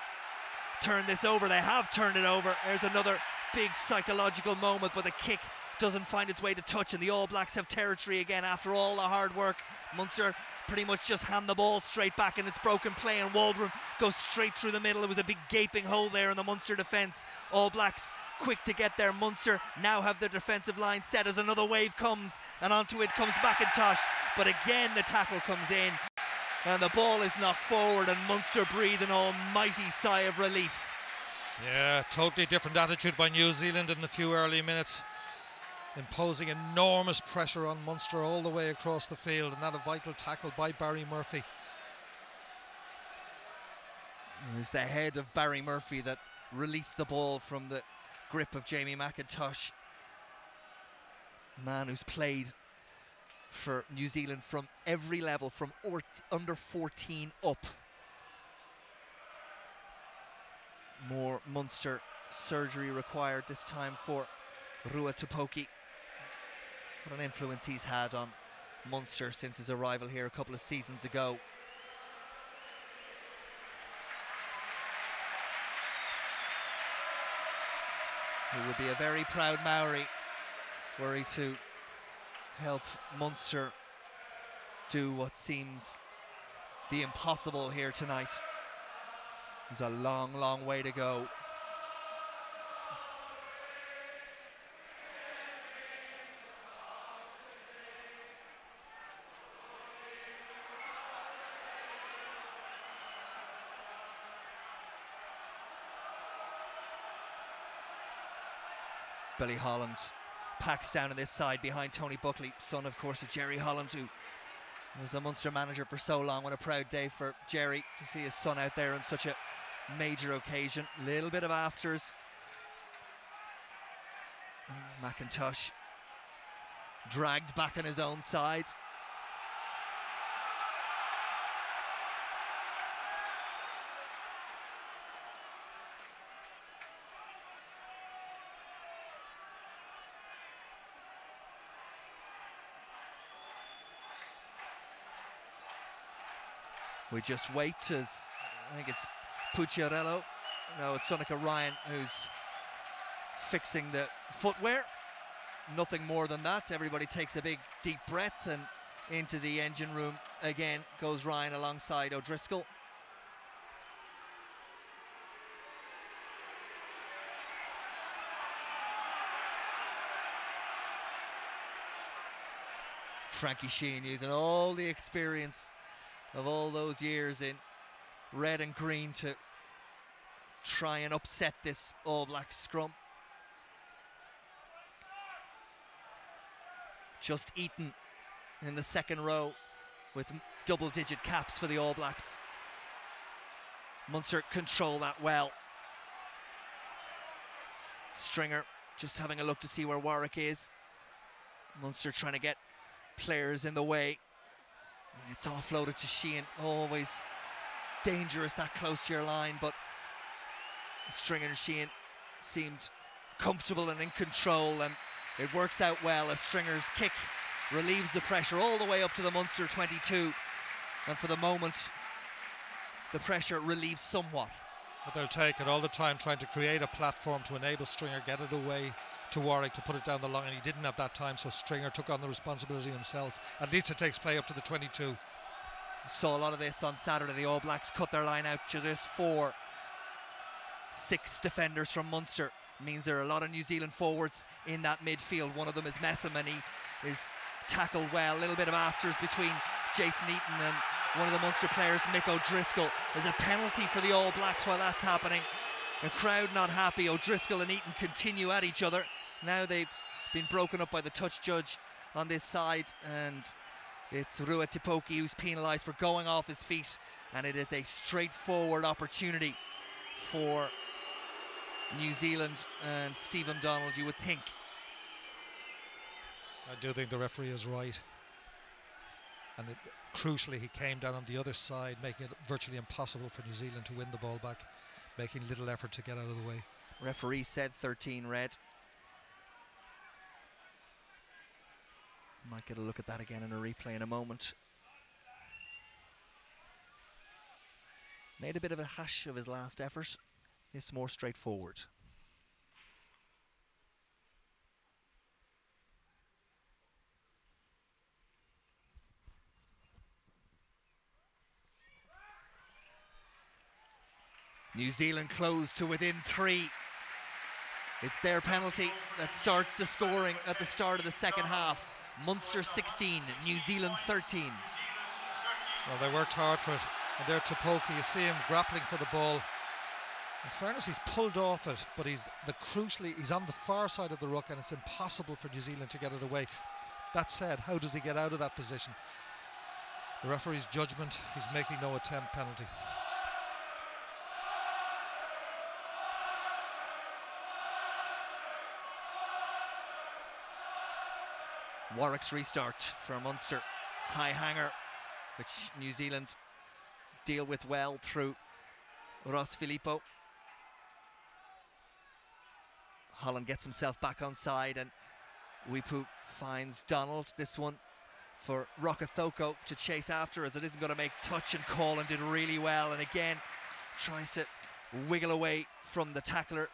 turn this over. They have turned it over. There's another big psychological moment, but the kick doesn't find its way to touch, and the All Blacks have territory again after all the hard work. Munster pretty much just hand the ball straight back, and it's broken play, and Waldron goes straight through the middle. It was a big gaping hole there in the Munster defence. All Blacks quick to get there. Munster now have their defensive line set as another wave comes, and onto it comes McIntosh, but again the tackle comes in, and the ball is knocked forward, and Munster breathe an almighty sigh of relief. Yeah, totally different attitude by New Zealand in the few early minutes, imposing enormous pressure on Munster all the way across the field, and that a vital tackle by Barry Murphy. It was the head of Barry Murphy that released the ball from the grip of Jamie McIntosh, a man who's played for New Zealand from every level, from under 14 up. More Munster surgery required this time for Rua Tupoki. What an influence he's had on Munster since his arrival here a couple of seasons ago. He would be a very proud Maori were he to help Munster do what seems the impossible here tonight. There's a long, long way to go. Billy Holland packs down on this side behind Tony Buckley, son of course of Jerry Holland, who was a Munster manager for so long. What a proud day for Jerry to see his son out there on such a major occasion. Little bit of afters. McIntosh dragged back on his own side. We just wait as, I think it's Pucciarello. No, it's Sonica Ryan who's fixing the footwear. Nothing more than that. Everybody takes a big deep breath, and into the engine room again goes Ryan alongside O'Driscoll. Frankie Sheehan using all the experience of all those years in red and green to try and upset this All Black scrum. Just Eaton in the second row with double-digit caps for the All Blacks. Munster control that well. Stringer just having a look to see where Warwick is. Munster trying to get players in the way. It's offloaded to Sheehan. Always dangerous that close to your line, but Stringer and Sheehan seemed comfortable and in control, and it works out well as Stringer's kick relieves the pressure all the way up to the Munster 22, and for the moment the pressure relieves somewhat. But they'll take it all the time, trying to create a platform to enable Stringer get it away to Warwick to put it down the line. He didn't have that time, so Stringer took on the responsibility himself. At least it takes play up to the 22. Saw a lot of this on Saturday. The All Blacks cut their line out to just 6 defenders from Munster. Means there are a lot of New Zealand forwards in that midfield. One of them is Messam, and he is tackled well. A little bit of afters between Jason Eaton and one of the Munster players, Mick O'Driscoll. There's a penalty for the All Blacks while that's happening. The crowd not happy. O'Driscoll and Eaton continue at each other. Now they've been broken up by the touch judge on this side, and it's Rua Tipoki who's penalised for going off his feet, and it is a straightforward opportunity for New Zealand and Stephen Donald, you would think. I do think the referee is right, and crucially he came down on the other side, making it virtually impossible for New Zealand to win the ball back, making little effort to get out of the way. Referee said 13 red. Might get a look at that again in a replay in a moment. Made a bit of a hash of his last effort. This more straightforward. New Zealand close to within 3. It's their penalty that starts the scoring at the start of the second half. Munster 16, New Zealand 13. Well, they worked hard for it. And there Tipoki, you see him grappling for the ball. In fairness, he's pulled off it, but he's on the far side of the ruck, and it's impossible for New Zealand to get it away. That said, how does he get out of that position? The referee's judgment, he's making no attempt, penalty. Warwick's restart for Munster. High hanger, which New Zealand deal with well through Ross Filippo. Holland gets himself back on side, and Wipu finds Donald. This one for Rokathoko to chase after, as it isn't going to make touch, and Colin did really well, and again tries to wiggle away from the tackler.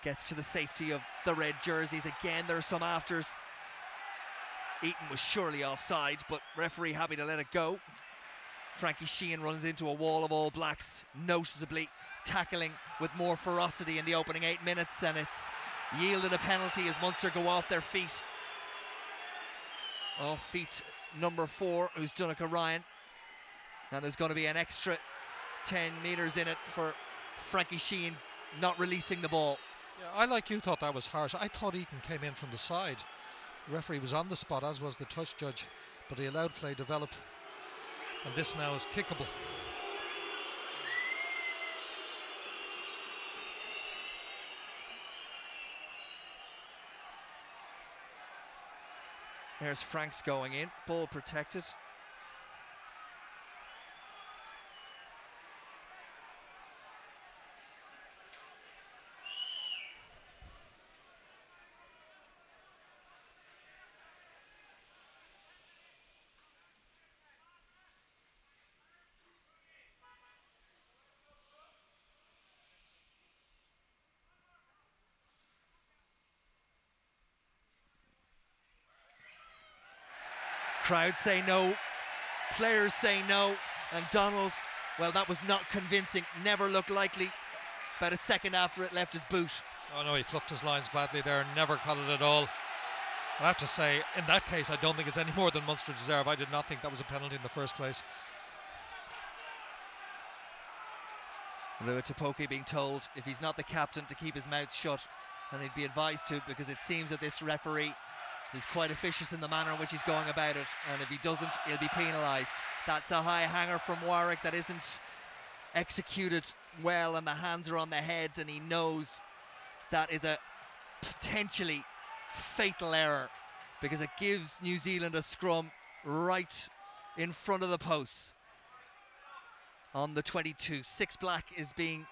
Gets to the safety of the red jerseys. Again, there are some afters. Eaton was surely offside, but referee happy to let it go. Frankie Sheehan runs into a wall of All Blacks, noticeably tackling with more ferocity in the opening 8 minutes, and it's yielded a penalty as Munster go off their feet. Off feet number 4, who's Dunica Ryan, and there's going to be an extra 10 metres in it for Frankie Sheehan not releasing the ball. Yeah, I, like you, thought that was harsh. I thought Eaton came in from the side. The referee was on the spot, as was the touch judge, but he allowed play develop, and this now is kickable. There's Franks going in, ball protected. Crowd say no, players say no, and Donald, well, that was not convincing, never looked likely. About a second after it left his boot. Oh no, he fluffed his lines badly there, never caught it at all. I have to say, in that case, I don't think it's any more than Munster deserve. I did not think that was a penalty in the first place. Lua Tupoki being told if he's not the captain to keep his mouth shut, and he'd be advised to, because it seems that this referee is quite officious in the manner in which he's going about it, and if he doesn't, he'll be penalised. That's a high hanger from Warwick that isn't executed well, and the hands are on the head, and he knows that is a potentially fatal error, because it gives New Zealand a scrum right in front of the posts on the 22. Six black is being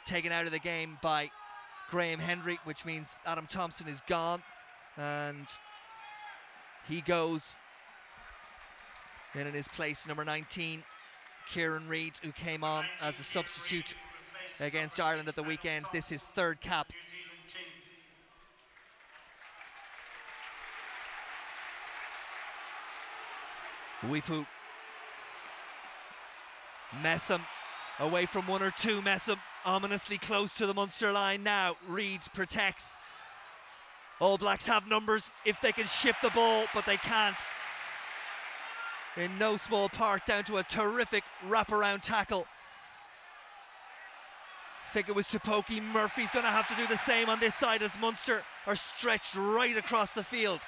taken out of the game by Graham Hendry, which means Adam Thompson is gone, and he goes in his place number 19, Kieran Reid, who came on as a substitute against Ireland at the weekend. This is third cap. Wipu. Messam away from one or two. Messam ominously close to the Munster line now. Reid protects. All Blacks have numbers if they can shift the ball, but they can't. In no small part down to a terrific wraparound tackle. I think it was Tupoki. Murphy's going to have to do the same on this side as Munster are stretched right across the field.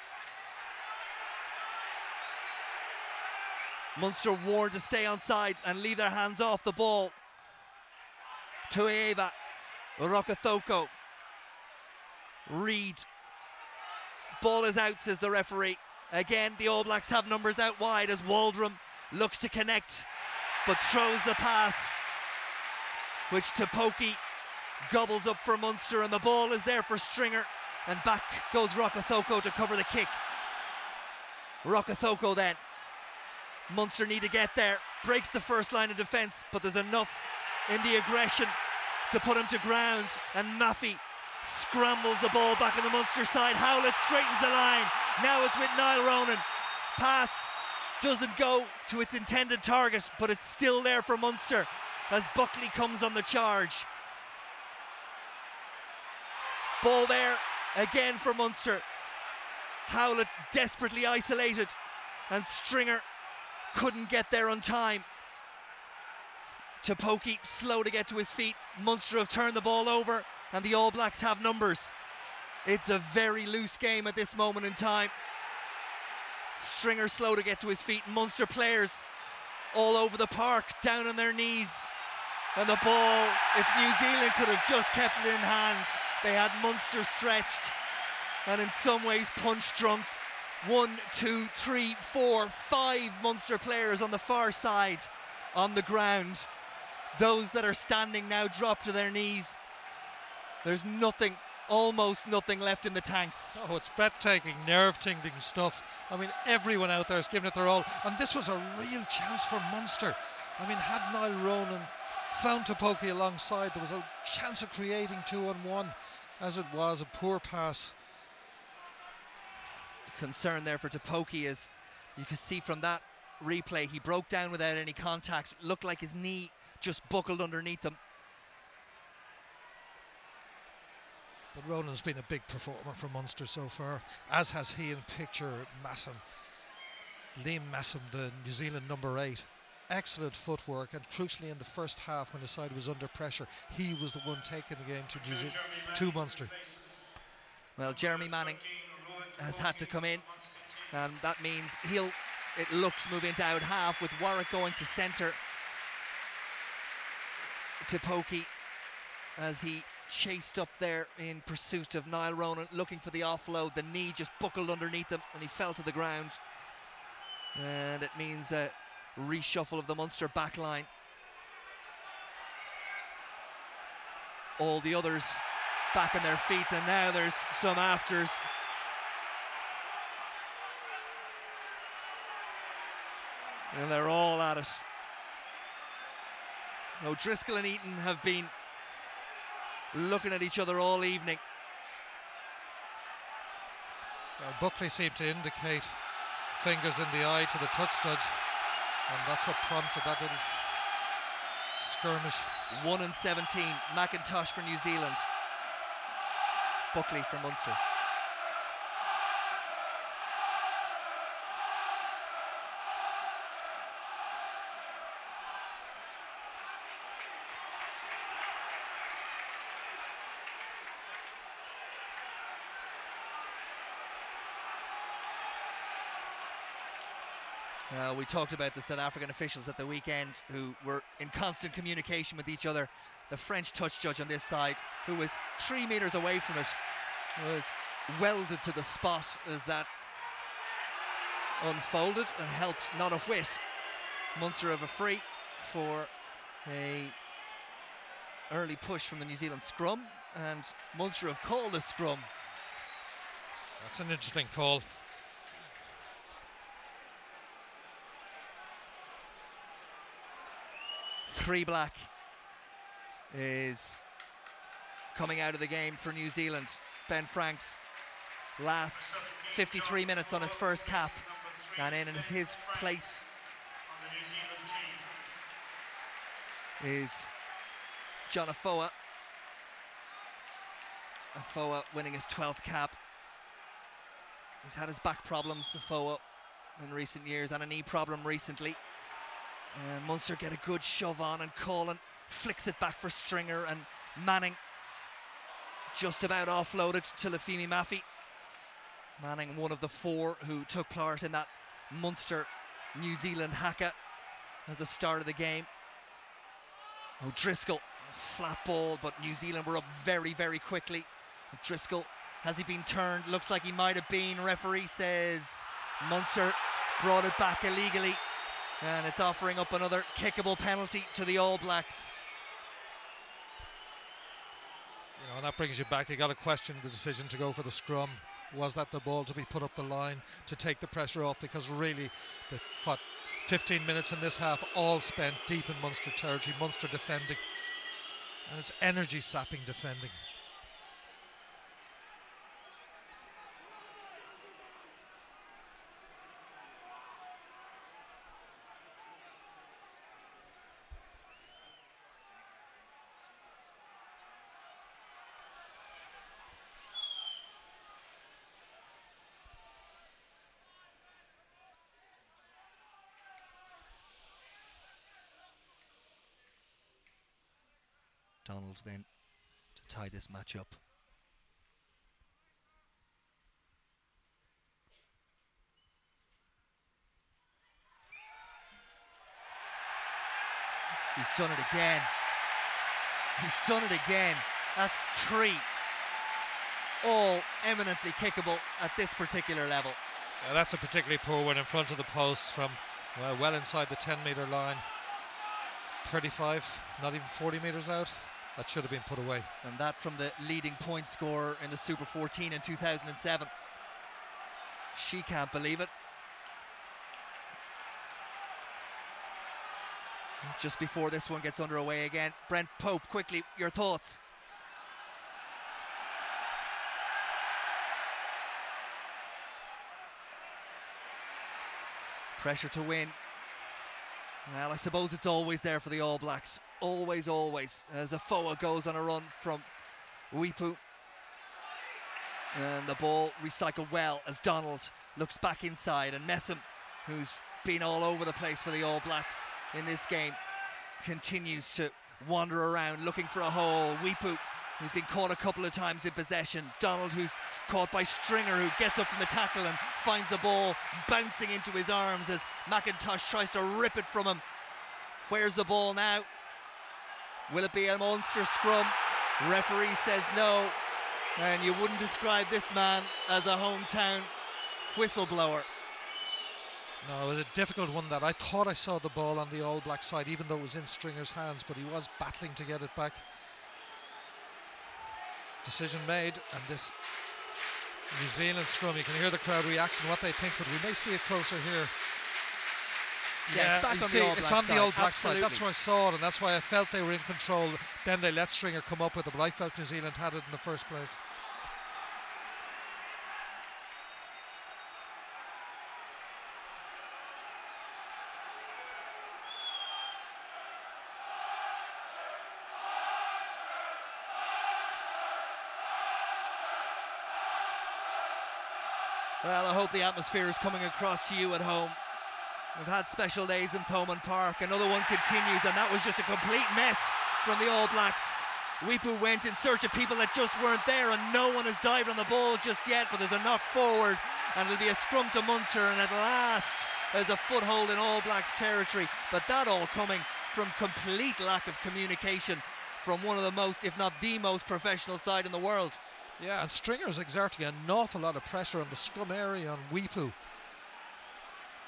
Munster warned to stay on side and leave their hands off the ball. Tueva, Rokathoko, Reid. Ball is out, says the referee. Again, the All Blacks have numbers out wide as Waldrum looks to connect, but throws the pass, which Tupoki gobbles up for Munster, and the ball is there for Stringer, and back goes Rokathoko to cover the kick. Rokathoko then. Munster need to get there, breaks the first line of defence, but there's enough in the aggression to put him to ground, and Maffey scrambles the ball back on the Munster side. Howlett straightens the line. Now it's with Niall Ronan. Pass doesn't go to its intended target, but it's still there for Munster as Buckley comes on the charge. Ball there again for Munster. Howlett desperately isolated, and Stringer couldn't get there on time. Tupoki slow to get to his feet. Munster have turned the ball over, and the All Blacks have numbers. It's a very loose game at this moment in time. Stringer slow to get to his feet. Munster players all over the park, down on their knees. And the ball, if New Zealand could have just kept it in hand, they had Munster stretched and in some ways punch drunk. 1, 2, 3, 4, 5 Munster players on the far side on the ground. Those that are standing now drop to their knees. There's nothing, almost nothing left in the tanks. Oh, it's breathtaking, nerve-tingling stuff. I mean, everyone out there is giving it their all, and this was a real chance for Munster. I mean, had Niall Ronan found Tupoki alongside, there was a chance of creating 2-on-1. As it was, a poor pass. Concern there for Tupoki, as you can see from that replay, he broke down without any contact. It looked like his knee just buckled underneath him. But Ronan's been a big performer for Munster so far, as has he in picture Messam. Liam Messam, the New Zealand number 8. Excellent footwork, and crucially in the first half when the side was under pressure, he was the one taking the game to Munster. Well, Jeremy Manning has had to come in, and that means it looks move into out half with Warwick going to centre. Tupoki, as he chased up there in pursuit of Niall Ronan, looking for the offload. The knee just buckled underneath him and he fell to the ground, and it means a reshuffle of the Munster back line. All the others back on their feet, and now there's some afters. And they're all at it. O'Driscoll and Eaton have been looking at each other all evening. Buckley seemed to indicate fingers in the eye to the touch judge, and that's what prompted that little skirmish. 1-17, McIntosh for New Zealand, Buckley for Munster. We talked about the South African officials at the weekend who were in constant communication with each other. The French touch judge on this side, who was 3 metres away from it, was welded to the spot as that unfolded and helped not a whit. Munster have a free for a early push from the New Zealand scrum, and Munster have called a scrum. That's an interesting call. Three black is coming out of the game for New Zealand. Ben Franks lasts 53 minutes on his first cap, and in his place is John Afoa. Afoa winning his 12th cap. He's had his back problems, Afoa, in recent years, and a knee problem recently. And Munster get a good shove on, and Colin flicks it back for Stringer, and Manning just about offloaded to Lafemi Maffey. Manning, one of the four who took part in that Munster-New Zealand haka at the start of the game. O'Driscoll, flat ball, but New Zealand were up very, very quickly. O'Driscoll, has he been turned? Looks like he might have been. Referee says Munster brought it back illegally, and it's offering up another kickable penalty to the All Blacks. You know, and that brings you back. You got to question the decision to go for the scrum. Was that the ball to be put up the line to take the pressure off? Because really, the 15 minutes in this half all spent deep in Munster territory, Munster defending, and it's energy sapping defending. Donald then to tie this match up. He's done it again. He's done it again. That's three. All eminently kickable at this particular level. Yeah, that's a particularly poor one in front of the post from well inside the 10-metre line. 35, not even 40 metres out. That should have been put away. And that from the leading point scorer in the Super 14 in 2007. She can't believe it. Just before this one gets underway again, Brent Pope, quickly, your thoughts? Pressure to win. Well, I suppose it's always there for the All Blacks. Always, always. As Afoa goes on a run from Uipu. And the ball recycled well as Donald looks back inside. And Messam, who's been all over the place for the All Blacks in this game, continues to wander around looking for a hole. Uipu, who's been caught a couple of times in possession. Donald, who's caught by Stringer, who gets up from the tackle and finds the ball bouncing into his arms as McIntosh tries to rip it from him. Where's the ball now? Will it be a Munster scrum? Referee says no, and you wouldn't describe this man as a hometown whistleblower. No, it was a difficult one. That I thought I saw the ball on the All Black side, even though it was in Stringer's hands, but he was battling to get it back. Decision made, and this New Zealand scrum, you can hear the crowd reaction, what they think, but we may see it closer here. Yeah, it's back on the All Black it's on the All Black side. side. That's where I saw it, and that's why I felt they were in control. Then they let Stringer come up with it, but I felt New Zealand had it in the first place. Well, I hope the atmosphere is coming across to you at home. We've had special days in Thomond Park. Another one continues, and that was just a complete mess from the All Blacks. Weepu went in search of people that just weren't there, and no one has dived on the ball just yet, but there's a knock forward, and it'll be a scrum to Munster, and at last there's a foothold in All Blacks territory. But that all coming from complete lack of communication from one of the most, if not the most professional side in the world. Yeah, and Stringer's exerting an awful lot of pressure on the scrum area on Weepu.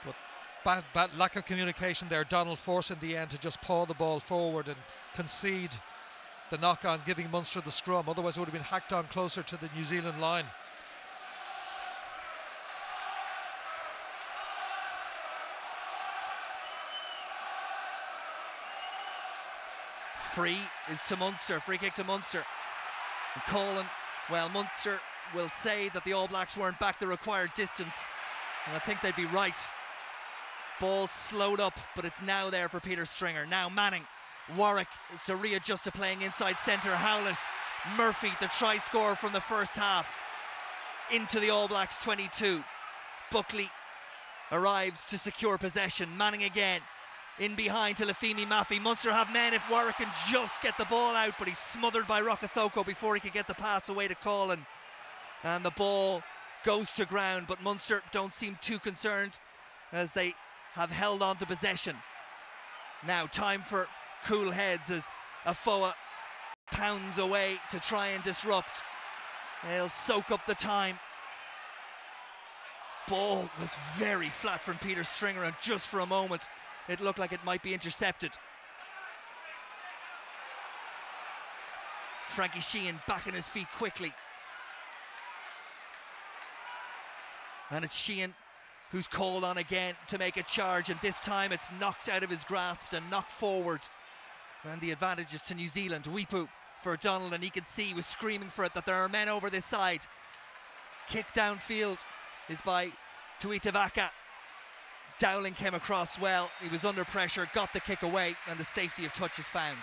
But bad lack of communication there. Donald forced in the end to just paw the ball forward and concede the knock on, giving Munster the scrum. Otherwise it would have been hacked on closer to the New Zealand line. Free is to Munster, free kick to Munster. And Colin, well, Munster will say that the All Blacks weren't back the required distance, and I think they'd be right. Ball slowed up, but it's now there for Peter Stringer. Now Manning, Warwick is to readjust to playing inside centre. Howlett, Murphy, the try scorer from the first half, into the All Blacks 22. Buckley arrives to secure possession. Manning again, in behind to Lafemi Maffey. Munster have men if Warwick can just get the ball out, but he's smothered by Rokathoko before he could get the pass away to Colin. And the ball goes to ground, but Munster don't seem too concerned as they have held on to possession. Now time for cool heads as Afoa pounds away to try and disrupt. They'll soak up the time. Ball was very flat from Peter Stringer, and just for a moment it looked like it might be intercepted. Frankie Sheehan back on his feet quickly. And it's Sheehan who's called on again to make a charge, and this time it's knocked out of his grasp and knocked forward. And the advantage is to New Zealand. Weepu for Donald, and he can see, he was screaming for it, that there are men over this side. Kick downfield is by Tuitavaka. Dowling came across well, he was under pressure, got the kick away, and the safety of touch is found.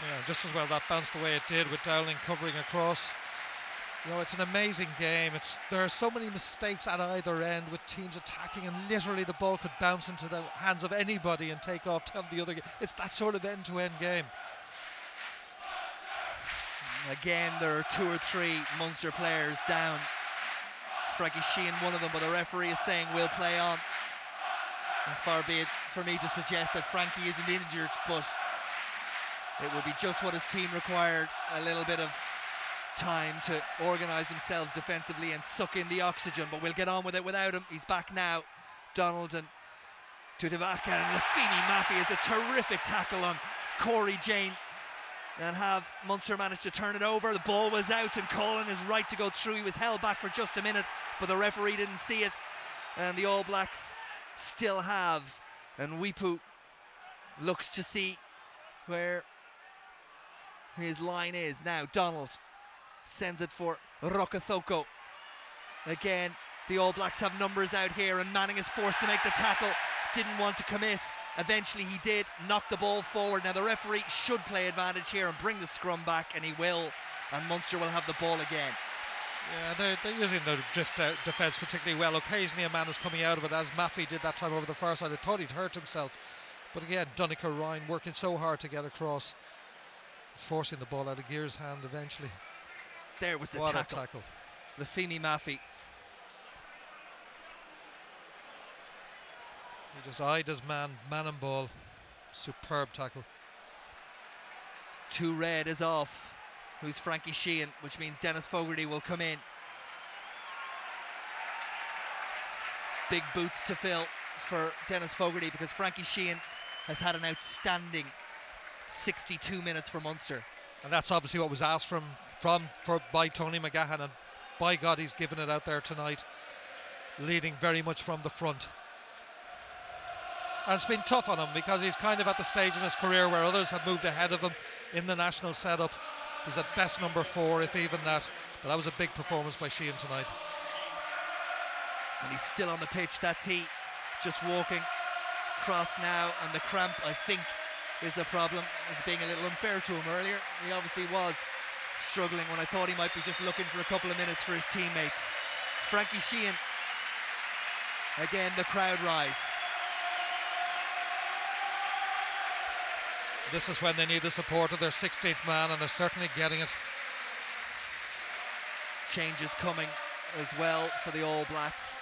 Yeah, just as well that bounced the way it did with Dowling covering across. You know, it's an amazing game. There are so many mistakes at either end with teams attacking, and literally the ball could bounce into the hands of anybody and take off down the other. It's that sort of end-to-end game. Again, there are 2 or 3 Munster players down. Frankie Sheehan, one of them, but the referee is saying we'll play on. And far be it for me to suggest that Frankie isn't injured, but it will be just what his team required, a little bit of time to organise themselves defensively and suck in the oxygen, but we'll get on with it without him. He's back now. Donald and Tuitavaka, and Lafemi Maffey is a terrific tackle on Corey Jane, and have Munster managed to turn it over. The ball was out and Colin is right to go through. He was held back for just a minute, but the referee didn't see it, and the All Blacks still have. And Weepu looks to see where his line is. Now Donald sends it for Rokathoko. Again, the All Blacks have numbers out here, and Manning is forced to make the tackle. Didn't want to commit. Eventually he did, knock the ball forward. Now the referee should play advantage here and bring the scrum back, and he will, and Munster will have the ball again. Yeah, they're using the drift out defence particularly well. Occasionally a man is coming out of it, as Maffey did that time over the far side. I thought he'd hurt himself, but again, Donnchadh Ryan working so hard to get across, forcing the ball out of Gear's hand eventually. There was the what tackle. A tackle. Lafemi Maffey. He just eyed his man and ball. Superb tackle. 2 red is off. Who's Frankie Sheehan, which means Dennis Fogarty will come in. Big boots to fill for Dennis Fogarty, because Frankie Sheehan has had an outstanding 62 minutes for Munster. And that's obviously what was asked by Tony McGahan, and by God he's given it out there tonight, leading very much from the front. And it's been tough on him because he's kind of at the stage in his career where others have moved ahead of him in the national setup. He's at best number 4, if even that. But that was a big performance by Sheehan tonight. And he's still on the pitch, that's he. Just walking across now, and the cramp, I think, is a problem. Is being a little unfair to him earlier. He obviously was struggling when I thought he might be just looking for a couple of minutes for his teammates. Frankie Sheehan. Again, the crowd rise. This is when they need the support of their 16th man, and they're certainly getting it. Changes coming as well for the All Blacks.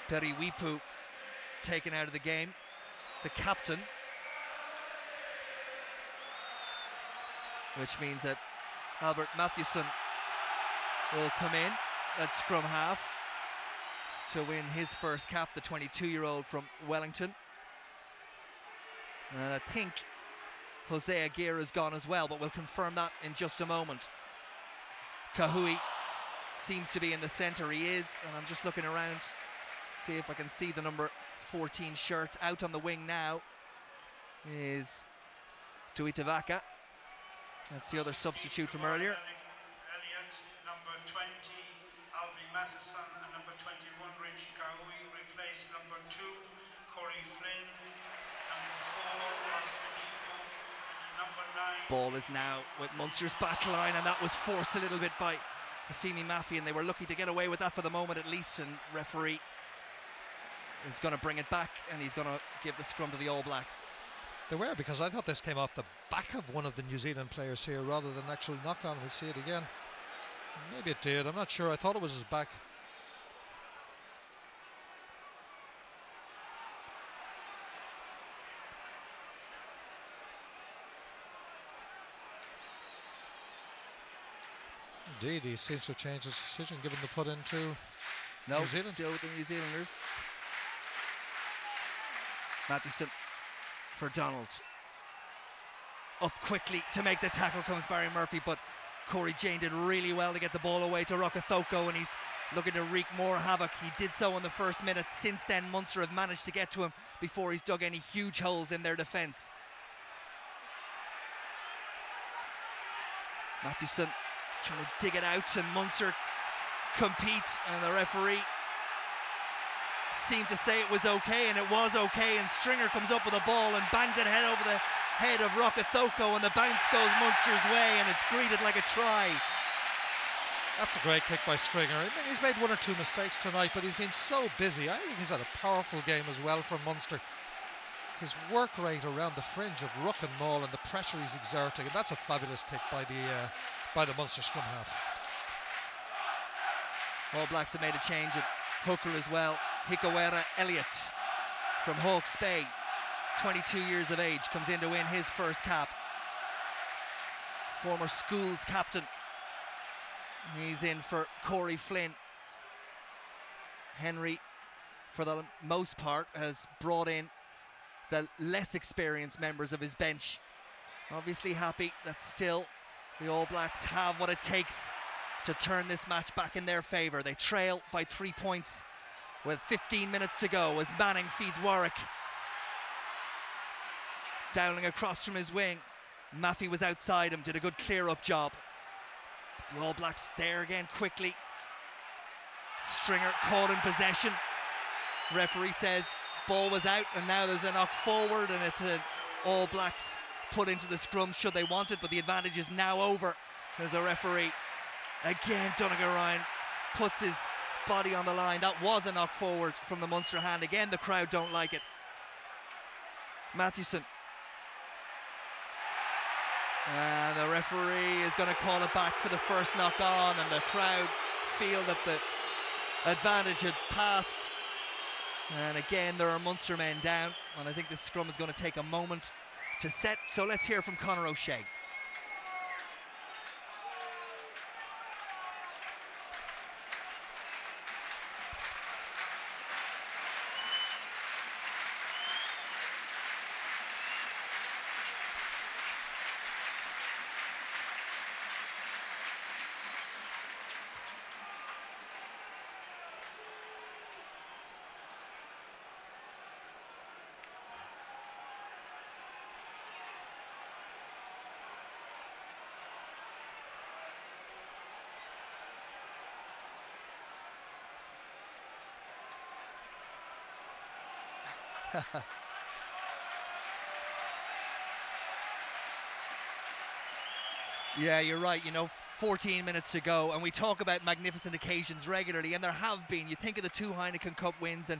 Periwipu taken out of the game, the captain, which means that Albert Mathewson will come in at scrum half to win his first cap, the 22-year-old from Wellington. And I think Jose Aguirre is gone as well, but we'll confirm that in just a moment. Kahui seems to be in the centre, he is, and I'm just looking around, see if I can see the number 14 shirt. Out on the wing now is Tuitavaka. That's the other substitute from earlier. Elliott, number 20, Albi Matheson, and number 21, Richie Kahui, replace number 2, Corey Flynn, number 4, Austin Eco, and number 9. Ball is now with Munster's back line, and that was forced a little bit by Femi Mafi, and they were lucky to get away with that for the moment at least, and referee is going to bring it back, and he's going to give the scrum to the All Blacks. They were, because I thought this came off the back of one of the New Zealand players here rather than actual knock-on. We'll see it again. Maybe it did, I'm not sure. I thought it was his back. Indeed, he seems to have changed his decision, given the put into No, New Zealand. still with the New Zealanders. Matheson for Donald. Up quickly to make the tackle comes Barry Murphy, but Corey Jane did really well to get the ball away to Rokethoko, and he's looking to wreak more havoc. He did so in the first minute. Since then, Munster have managed to get to him before he's dug any huge holes in their defence. Matheson trying to dig it out, and Munster compete, and the referee seemed to say it was okay, and it was okay, and Stringer comes up with a ball and bangs it head over the head of Rokethoko, and the bounce goes Munster's way, and it's greeted like a try. That's a great kick by Stringer. I mean, he's made one or two mistakes tonight, but he's been so busy. I think he's had a powerful game as well for Munster. His work rate around the fringe of ruck and maul, and the pressure he's exerting, and that's a fabulous kick by the Munster scrum half. All Blacks have made a change at hooker as well. Hikawera Elliott from Hawke's Bay, 22 years of age, comes in to win his first cap. Former schools captain. He's in for Corey Flynn. Henry, for the most part, has brought in the less experienced members of his bench. Obviously happy that still the All Blacks have what it takes to turn this match back in their favour. They trail by 3 points with 15 minutes to go as Manning feeds Warwick. Dowling across from his wing. Maffey was outside him, did a good clear-up job. The All Blacks there again quickly. Stringer caught in possession. Referee says ball was out, and now there's a knock forward, and it's an All Blacks put into the scrum should they want it, but the advantage is now over as the referee, again, Donegal Ryan puts his body on the line. That was a knock forward from the Munster hand. Again, the crowd don't like it. Mathewson. And the referee is going to call it back for the first knock on, and the crowd feel that the advantage had passed. And again, there are Munster men down, and I think this scrum is going to take a moment to set. So let's hear from Conor O'Shea. Yeah, you're right. 14 minutes to go, and we talk about magnificent occasions regularly, and there have been. You think of the 2 Heineken Cup wins, and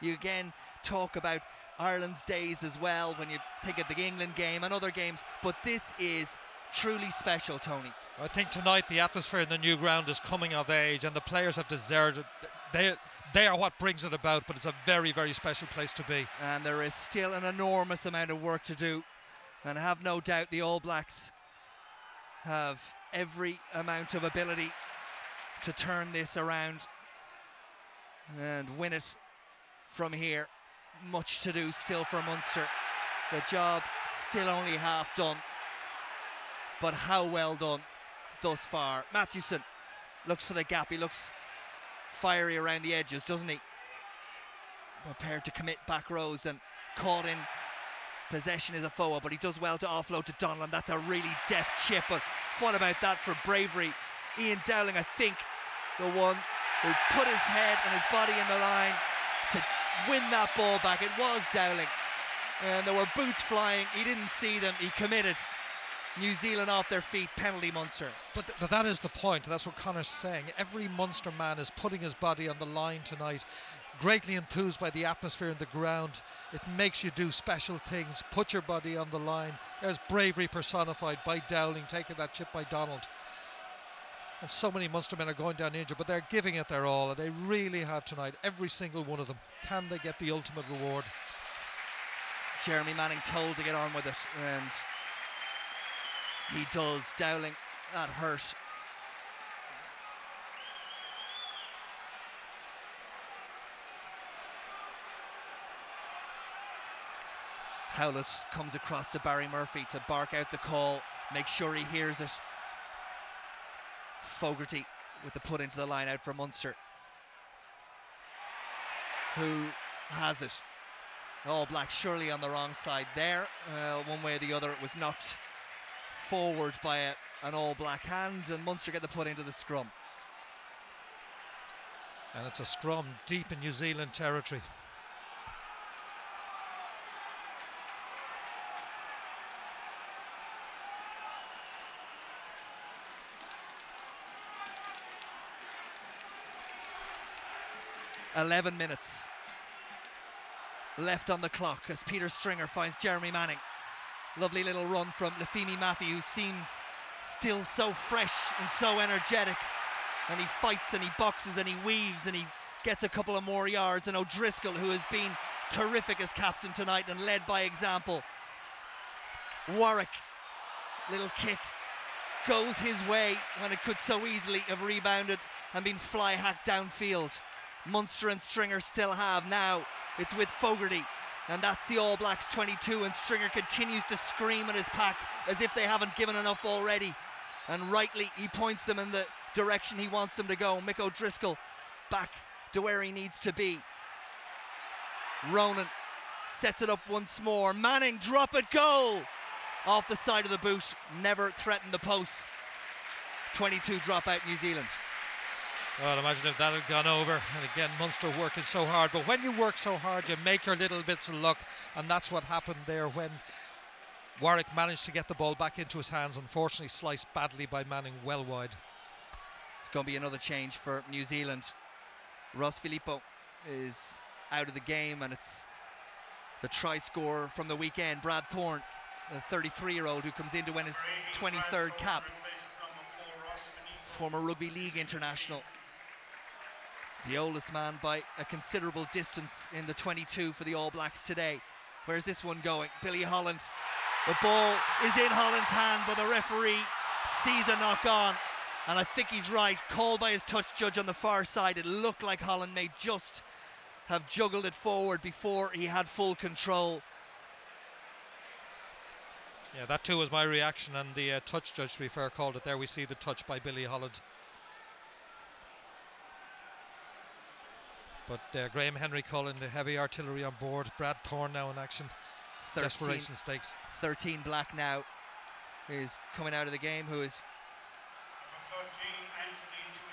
you again talk about Ireland's days as well when you think of the England game and other games, but this is truly special, Tony. I think tonight the atmosphere in the new ground is coming of age, and the players have deserved it. They are what brings it about, but it's a very, very special place to be. And there is still an enormous amount of work to do, and I have no doubt the All Blacks have every amount of ability to turn this around and win it from here. Much to do still for Munster. The job still only half done, but how well done thus far. Mathewson looks for the gap. He looks fiery around the edges, doesn't he? Prepared to commit back rows and caught in possession is a foe, but he does well to offload to Donlan. That's a really deft chip, but what about that for bravery? Ian Dowling, I think, the one who put his head and his body in the line to win that ball back. It was Dowling, and there were boots flying. He didn't see them. He committed. New Zealand off their feet, penalty Munster. But that is the point. That's what Connor's saying. Every Munster man is putting his body on the line tonight. Greatly enthused by the atmosphere in the ground. It makes you do special things. Put your body on the line. There's bravery personified by Dowling, taking that chip by Donald. And so many Munster men are going down injured, but they're giving it their all, and they really have tonight. Every single one of them. Can they get the ultimate reward? Jeremy Manning told to get on with it, and he does. Dowling, that hurt. Howlett comes across to Barry Murphy to bark out the call, make sure he hears it. Fogarty with the put into the line out for Munster. Who has it? All Black surely on the wrong side there. One way or the other, it was knocked forward by an All Black hand, and Munster get the put into the scrum. And it's a scrum deep in New Zealand territory. .11 minutes left on the clock as Peter Stringer finds Jeremy Manning. Lovely little run from Lafemi Mafi, who seems still so fresh and so energetic, and he fights and he boxes and he weaves and he gets a couple of more yards. And O'Driscoll, who has been terrific as captain tonight and led by example. Warwick, little kick, goes his way when it could so easily have rebounded and been fly hacked downfield. Munster and Stringer still have. Now it's with Fogarty, and that's the All Blacks 22, and Stringer continues to scream at his pack as if they haven't given enough already, and rightly he points them in the direction he wants them to go. Mick O'Driscoll back to where he needs to be. Ronan sets it up once more. Manning, drop it, goal! Off the side of the boot, never threatened the post. 22 drop out New Zealand. Well, imagine if that had gone over. And again, Munster working so hard. But when you work so hard, you make your little bits of luck. And that's what happened there when Warwick managed to get the ball back into his hands. Unfortunately, sliced badly by Manning, well wide. It's going to be another change for New Zealand. Ross Filippo is out of the game, and it's the try scorer from the weekend, Brad Thorne, the 33-year-old who comes in to win his 23rd cap. Former Rugby League international. The oldest man by a considerable distance in the 22 for the All Blacks today. Where's this one going? Billy Holland. The ball is in Holland's hand, but the referee sees a knock on. And I think he's right. Called by his touch judge on the far side. It looked like Holland may just have juggled it forward before he had full control. Yeah, that too was my reaction, and the touch judge, to be fair, called it there. We see the touch by Billy Holland. But Graham Henry calling the heavy artillery on board. Brad Thorne now in action. 13, desperation stakes. 13 Black now is coming out of the game, who is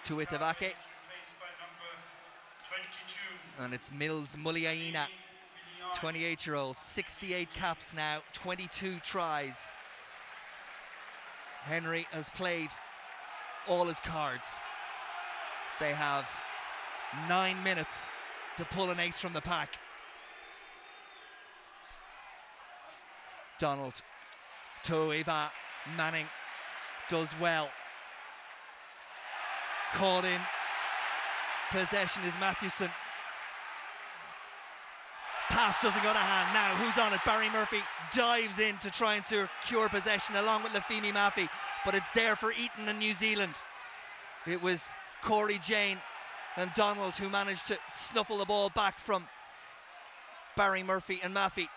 Tuitavake. And it's Mills Muliaina, 28-year-old, 68 caps now, 22 tries. Henry has played all his cards. They have 9 minutes to pull an ace from the pack. Donald to Eva Manning, does well. Caught in possession is Mathewson. Pass doesn't go to hand. Now who's on it? Barry Murphy dives in to try and secure possession along with Lafemi Maffey, but it's there for Eton and New Zealand. It was Corey Jane and Donald who managed to snuffle the ball back from Barry Murphy and Maffey.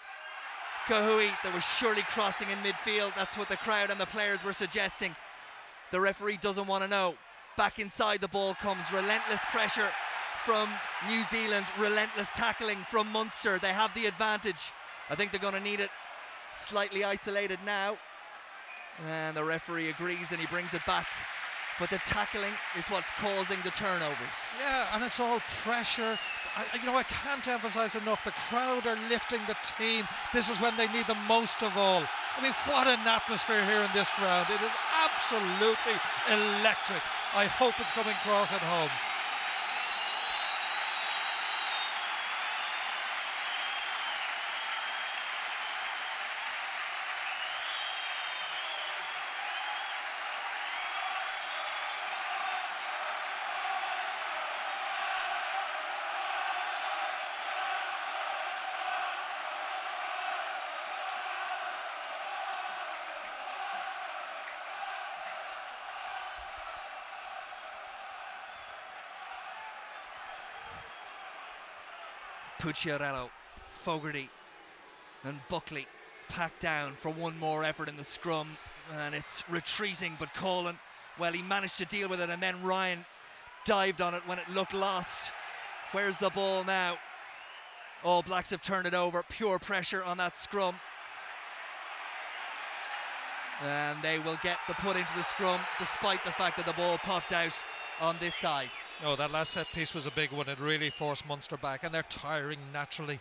Kahui, there was surely crossing in midfield. That's what the crowd and the players were suggesting. The referee doesn't want to know. Back inside the ball comes. Relentless pressure from New Zealand, relentless tackling from Munster. They have the advantage. I think they're going to need it. Slightly isolated now. And the referee agrees and he brings it back. But the tackling is what's causing the turnovers. Yeah, and it's all pressure. I can't emphasise enough, the crowd are lifting the team. This is when they need the most of all. I mean, what an atmosphere here in this ground. It is absolutely electric. I hope it's coming across at home. Pucciarello, Fogarty and Buckley packed down for one more effort in the scrum, and it's retreating, but Colin, well, he managed to deal with it, and then Ryan dived on it when it looked lost. Where's the ball now? All Blacks have turned it over. Pure pressure on that scrum, and they will get the put into the scrum despite the fact that the ball popped out on this side. Oh, that last set piece was a big one. It really forced Munster back, and they're tiring naturally,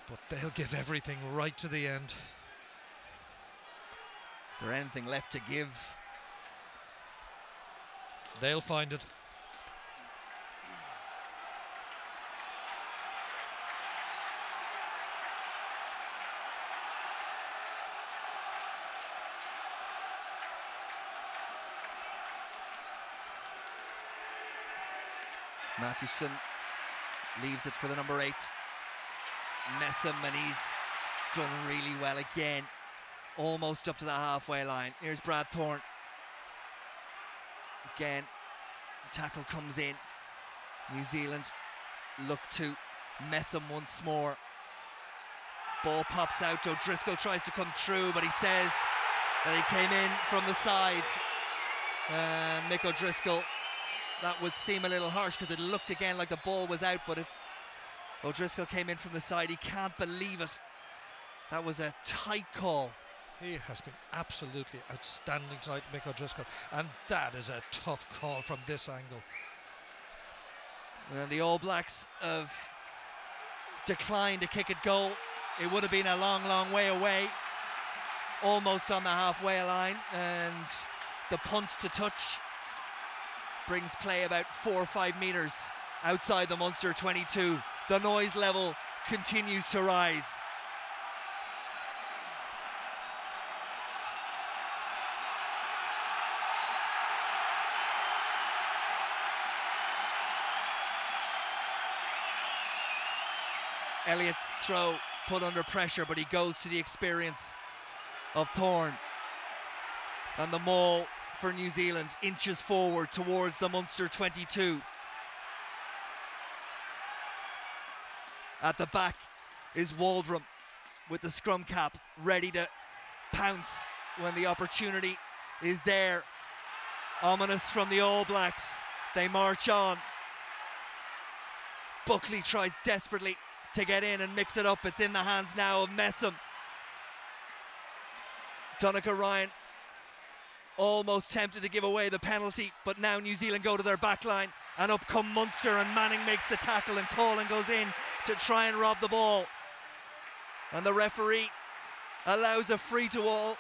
but they'll give everything right to the end. Is there anything left to give? They'll find it. Mathewson leaves it for the number 8, Messam, and he's done really well again, almost up to the halfway line. Here's Brad Thorne. Again, tackle comes in. New Zealand look to Messam once more. Ball pops out. O'Driscoll tries to come through, but he says that he came in from the side. And Mick O'Driscoll, that would seem a little harsh because it looked again like the ball was out, but if O'Driscoll came in from the side, he can't believe it. That was a tight call. He has been absolutely outstanding tonight, Mick O'Driscoll, and that is a tough call from this angle. And the All Blacks have declined a kick at goal. It would have been a long, long way away, almost on the halfway line, and the punt to touch brings play about 4 or 5 metres outside the Munster 22. The noise level continues to rise. Elliott's throw put under pressure, but he goes to the experience of Thorne. And the maul for New Zealand inches forward towards the Munster 22. At the back is Waldrum with the scrum cap, ready to pounce when the opportunity is there. Ominous from the All Blacks. They march on. Buckley tries desperately to get in and mix it up. It's in the hands now of Messam. Donica Ryan almost tempted to give away the penalty, but now New Zealand go to their back line, and up come Munster, and Manning makes the tackle, and Colin goes in to try and rob the ball, and the referee allows a free to all.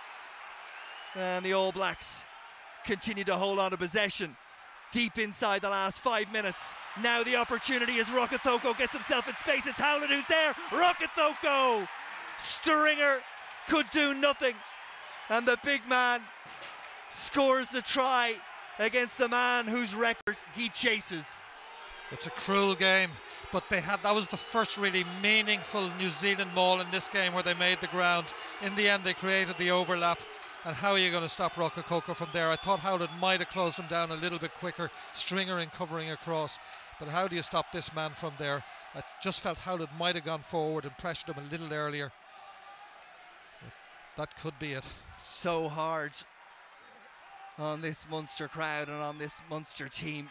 And the All Blacks continue to hold on to possession deep inside the last 5 minutes. Now the opportunity as Rokethoko gets himself in space. It's Howlett who's there. Rokethoko! Stringer could do nothing. And the big man scores the try against the man whose record he chases. It's a cruel game, but that was the first really meaningful New Zealand maul in this game where they made the ground. In the end, they created the overlap. And how are you going to stop Rokethoko from there? I thought Howlett might have closed him down a little bit quicker, Stringer in covering across. But how do you stop this man from there? I just felt Howlett might have gone forward and pressured him a little earlier. That could be it. So hard on this Munster crowd and on this Munster team.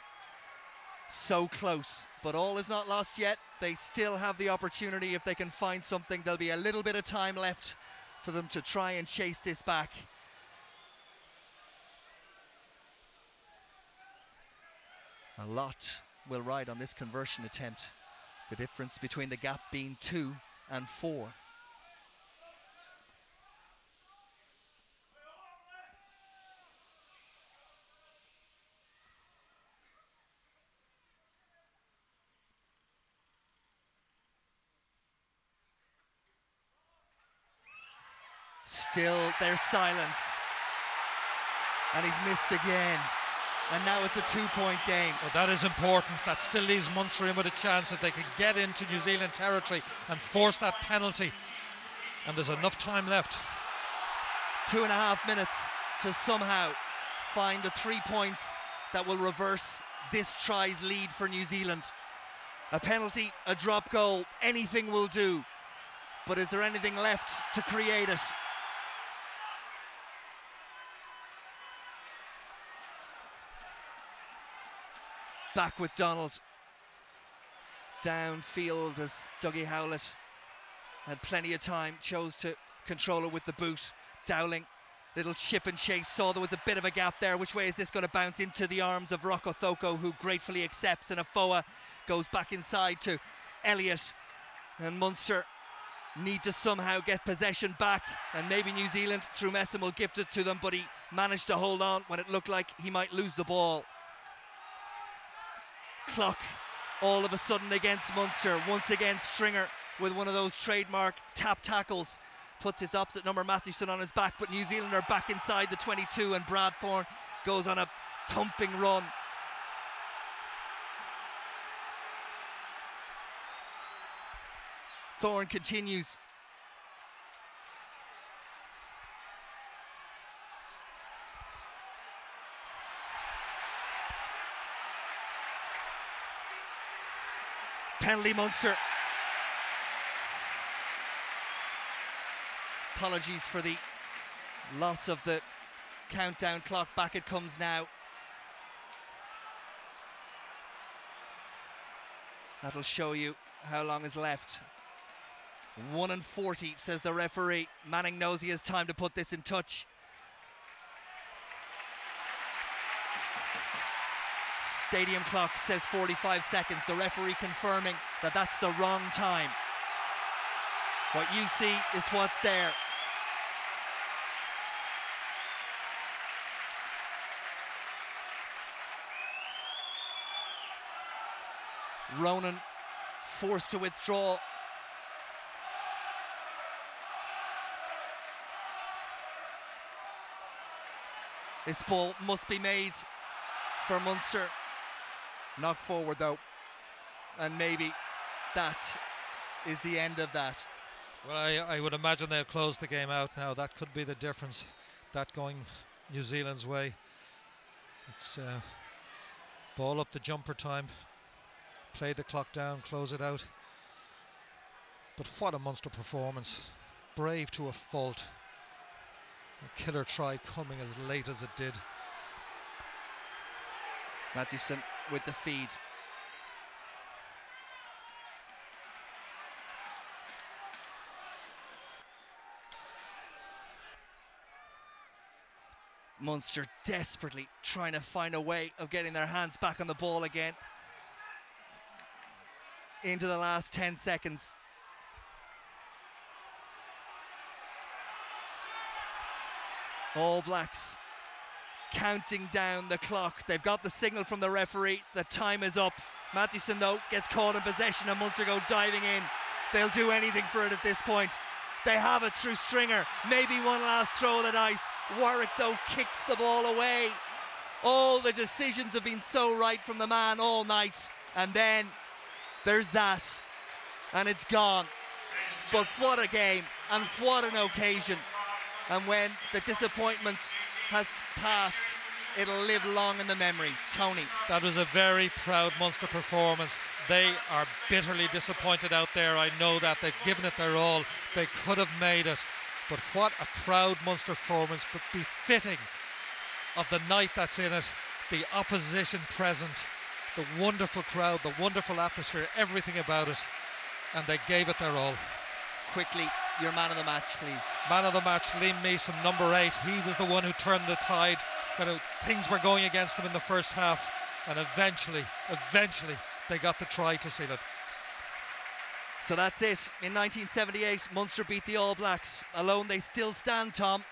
So close, but all is not lost yet. They still have the opportunity. If they can find something, there'll be a little bit of time left for them to try and chase this back. A lot will ride on this conversion attempt. The difference between the gap being 2 and 4. Still there's silence. And he's missed again. And now it's a 2-point game. Well, that is important. That still leaves Munster in with a chance if they can get into New Zealand territory and force that penalty. And there's enough time left. 2.5 minutes to somehow find the 3 points that will reverse this try's lead for New Zealand. A penalty, a drop goal, anything will do. But is there anything left to create it? Back with Donald. Downfield as Dougie Howlett had plenty of time, chose to control it with the boot. Dowling, little chip and chase, saw there was a bit of a gap there. Which way is this going to bounce? Into the arms of Rokethoko, who gratefully accepts, and Afoa goes back inside to Elliott. And Munster need to somehow get possession back, and maybe New Zealand through Messam will gift it to them, but he managed to hold on when it looked like he might lose the ball. Clock all of a sudden against Munster. Once again Stringer with one of those trademark tap tackles puts his opposite number Mathewson on his back, but New Zealand are back inside the 22 and Brad Thorne goes on a thumping run. Thorne continues. Penalty Munster. Apologies for the loss of the countdown clock. Back it comes now. That'll show you how long is left. 1:40 says the referee. Manning knows he has time to put this in touch. Stadium clock says 45 seconds. The referee confirming that that's the wrong time. What you see is what's there. Ronan forced to withdraw. This ball must be made for Munster. Knock forward though, and maybe that is the end of that. Well, I would imagine they'll close the game out now. That could be the difference, that going New Zealand's way. It's ball up the jumper time, play the clock down, close it out. But what a Munster performance, brave to a fault. A killer try coming as late as it did. Mathewson with the feed. Munster desperately trying to find a way of getting their hands back on the ball again. Into the last 10 seconds. All Blacks counting down the clock. They've got the signal from the referee. The time is up. Mathieson, though, gets caught in possession and Munster go diving in. They'll do anything for it at this point. They have it through Stringer. Maybe one last throw of the dice. Warwick, though, kicks the ball away. All the decisions have been so right from the man all night. And then there's that. And it's gone. But what a game. And what an occasion. And when the disappointment has passed, it'll live long in the memory. Tony. That was a very proud Munster performance. They are bitterly disappointed out there. I know that. They've given it their all. They could have made it. But what a proud Munster performance, but befitting of the night that's in it, the opposition present, the wonderful crowd, the wonderful atmosphere, everything about it. And they gave it their all. Quickly, your man of the match, please. Man of the match, Liam Meeson, number 8. He was the one who turned the tide when things were going against them in the first half. And eventually, they got the try to seal it. So that's it. In 1978, Munster beat the All Blacks. Alone they still stand, Tom.